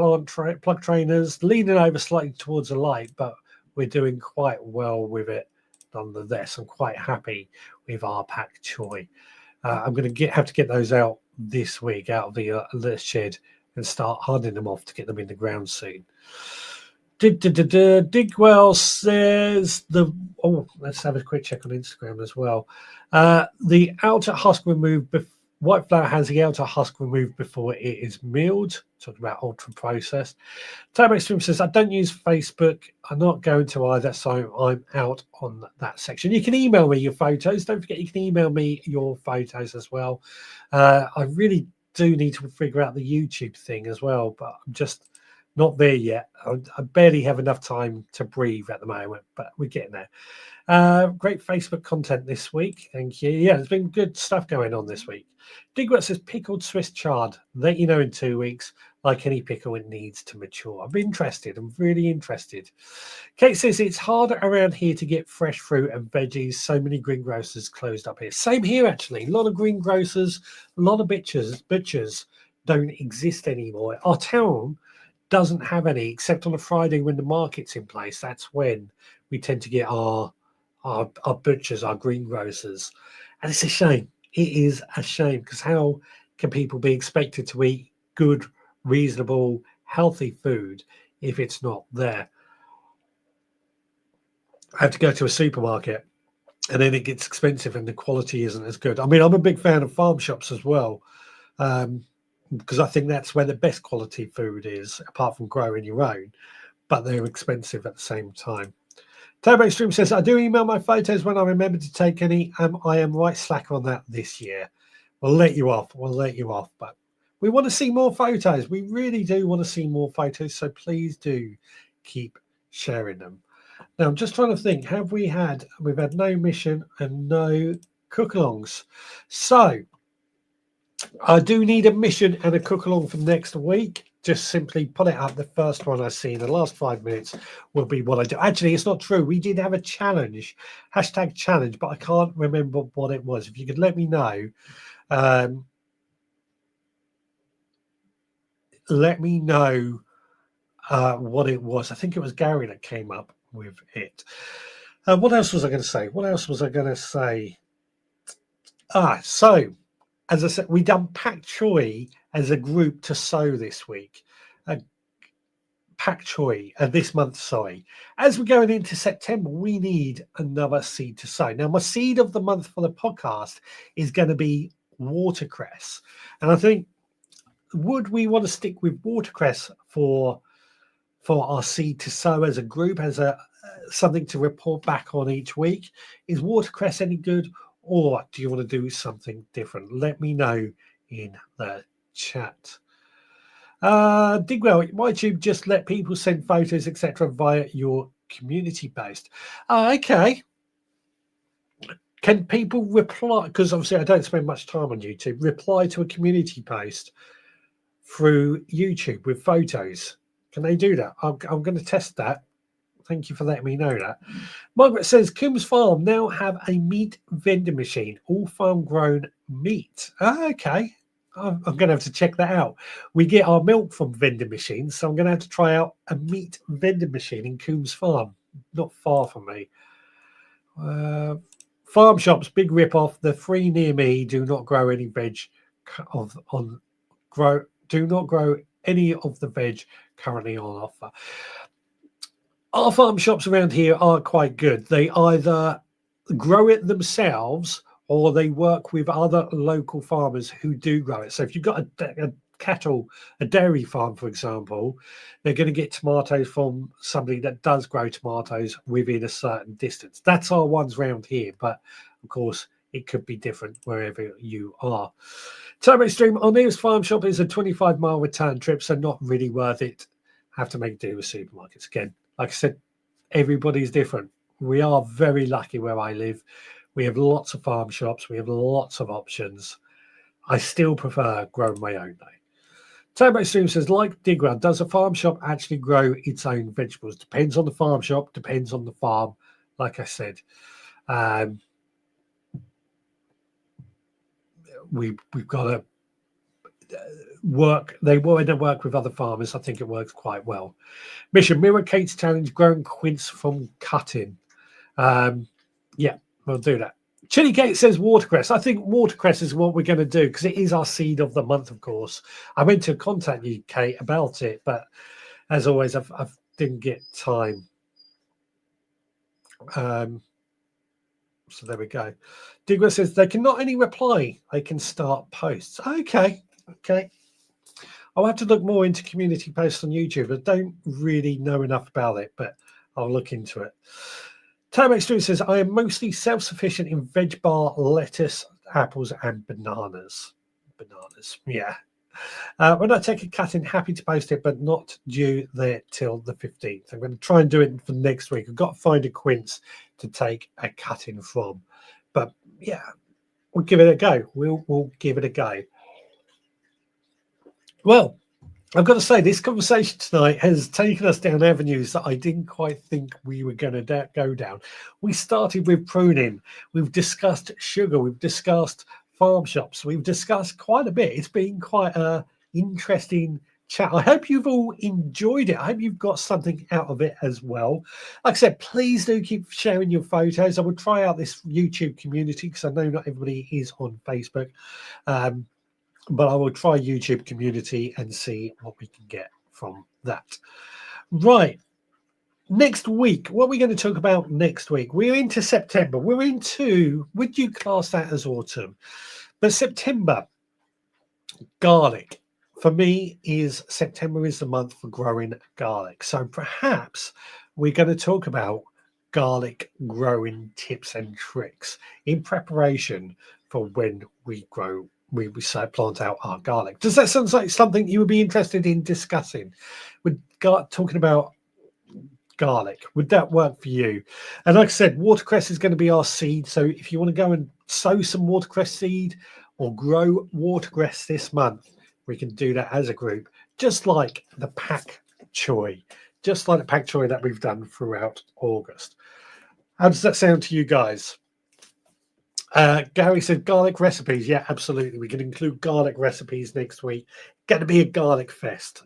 trainers, leaning over slightly towards the light, but we're doing quite well with it nonetheless. I'm quite happy with our pak choy. I'm going to have to get those out this week, out of the shed, and start hardening them off to get them in the ground soon. Digwell says let's have a quick check on Instagram as well. The outer husk removed. White flour has the outer husk removed before it is milled. Talking about ultra processed. Turbo Extreme says, I don't use Facebook. I'm not going to either, so I'm out on that section. You can email me your photos. Don't forget, you can email me your photos as well. I really do need to figure out the YouTube thing as well, but I'm just not there yet. I barely have enough time to breathe at the moment, but we're getting there. Great Facebook content this week. Thank you. Yeah, there's been good stuff going on this week. Digwet says pickled Swiss chard. Let you know in 2 weeks. Like any pickle, it needs to mature. I'm interested. I'm really interested. Kate says it's harder around here to get fresh fruit and veggies. So many greengrocers closed up here. Same here, actually. A lot of greengrocers, a lot of butchers don't exist anymore. Our town doesn't have any, except on a Friday when the market's in place. That's when we tend to get our butchers, our greengrocers. And it's a shame. It is a shame, because how can people be expected to eat good, reasonable, healthy food if it's not there? I have to go to a supermarket and then it gets expensive and the quality isn't as good. I mean, I'm a big fan of farm shops as well, because I think that's where the best quality food is, apart from growing your own, but they're expensive at the same time. Turbo Extreme says, I do email my photos when I remember to take any. I am right slack on that this year. We'll let you off. But we want to see more photos. We really do want to see more photos. So please do keep sharing them. Now, I'm just trying to think. We've had no mission and no cook-alongs. So I do need a mission and a cook-along for next week. Just simply put it up. The first one I see in the last 5 minutes will be what I do. Actually, it's not true. We did have a challenge, #challenge, but I can't remember what it was. If you could let me know, what it was. I think it was Gary that came up with it. What else was I going to say? So as I said, we done pak choy as a group to sow this week. Pak choy this month, sorry. As we're going into September, we need another seed to sow. Now, my seed of the month for the podcast is going to be watercress. And I think, would we want to stick with watercress for our seed to sow as a group, as something to report back on each week? Is watercress any good? or do you want to do something different? Let me know in the chat. Digwell, YouTube just let people send photos, etc., via your community post. Okay. Can people reply? Because obviously I don't spend much time on YouTube. Reply to a community post through YouTube with photos. Can they do that? I'm going to test that. Thank you for letting me know that. Margaret says, Coombs Farm now have a meat vending machine, all farm grown meat. Okay. I'm going to have to check that out. We get our milk from vending machines, so I'm going to have to try out a meat vending machine in Coombs Farm, not far from me. Farm shops, big rip off. The three near me do not grow any veg do not grow any of the veg currently on offer. Our farm shops around here are quite good. They either grow it themselves or they work with other local farmers who do grow it. So if you've got a dairy farm, for example, they're going to get tomatoes from somebody that does grow tomatoes within a certain distance. That's our ones around here, but of course it could be different wherever you are. Turbo Stream, our nearest farm shop is a 25-mile return trip, so not really worth it. Have to make do with supermarkets. Again, like I said, everybody's different. We are very lucky where I live. We have lots of farm shops. We have lots of options. I still prefer growing my own though. Turbo Stream says, like Digwell, does a farm shop actually grow its own vegetables? Depends on the farm shop, depends on the farm. Like I said, we've got to work. They want to work with other farmers. I think it works quite well. Mission Mirror Kate's challenge: growing quince from cutting. Yeah, we'll do that. Chili Kate says watercress. I think watercress is what we're going to do because it is our seed of the month, of course. I went to contact you, Kate, about it, but as always, I didn't get time. So there we go. Digger says they can not only reply, they can start posts. Okay. I'll have to look more into community posts on YouTube. I don't really know enough about it, but I'll look into it. Tamex Drew says, I am mostly self-sufficient in veg bar, lettuce, apples, and bananas. Yeah. When I take a cut-in, happy to post it, but not due there till the 15th. I'm going to try and do it for next week. I've got to find a quince to take a cut-in from. But, yeah, we'll give it a go. We'll give it a go. Well, I've got to say, this conversation tonight has taken us down avenues that I didn't quite think we were going to go down. We started with pruning. We've discussed sugar. We've discussed farm shops. We've discussed quite a bit. It's been quite an interesting chat. I hope you've all enjoyed it. I hope you've got something out of it as well. Like I said, please do keep sharing your photos. I will try out this YouTube community because I know not everybody is on Facebook. But I will try YouTube community and see what we can get from that. Right. Next week, what are we going to talk about next week? We're into September. We're into, would you class that as autumn? But September, garlic. For me, September is the month for growing garlic. So perhaps we're going to talk about garlic growing tips and tricks in preparation for when we grow. We plant out our garlic. Does that sound like something you would be interested in discussing? Talking about garlic, would that work for you? And like I said, watercress is going to be our seed. So if you want to go and sow some watercress seed or grow watercress this month, we can do that as a group, just like the pak choy, that we've done throughout August. How does that sound to you guys? Gary said garlic recipes. Yeah, absolutely. We can include garlic recipes next week. Going to be a garlic fest.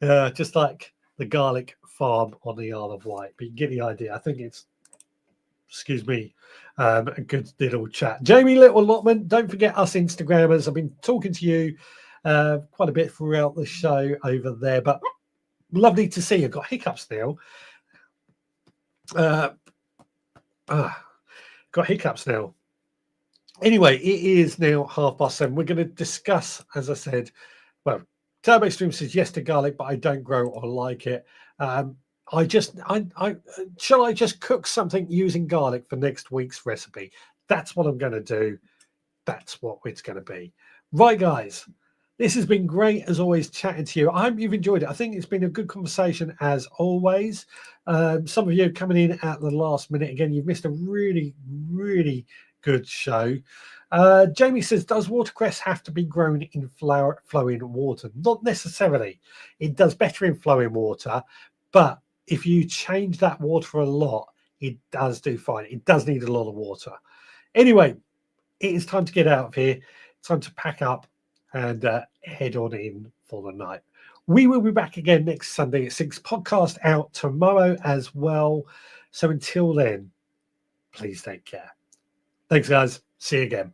Just like the garlic farm on the Isle of Wight. But you get the idea. I think it's, a good little chat. Jamie Little Lotman, don't forget us Instagrammers. I've been talking to you quite a bit throughout the show over there, but lovely to see you. I've got hiccups now. Got hiccups now. Anyway, it is now 7:30. We're going to discuss, as I said, well, Turbo Stream says yes to garlic, but I don't grow or like it. shall I just cook something using garlic for next week's recipe? That's what I'm going to do. That's what it's going to be. Right, guys. This has been great, as always, chatting to you. I hope you've enjoyed it. I think it's been a good conversation, as always. Some of you coming in at the last minute. Again, you've missed a really, really good show. Jamie says, does watercress have to be grown in flowing water? Not necessarily. It does better in flowing water, but if you change that water a lot, it does do fine. It does need a lot of water. Anyway, it is time to get out of here. It's time to pack up and head on in for the night. We will be back again next Sunday at 6. Podcast out tomorrow as well. So until then, please take care. Thanks, guys. See you again.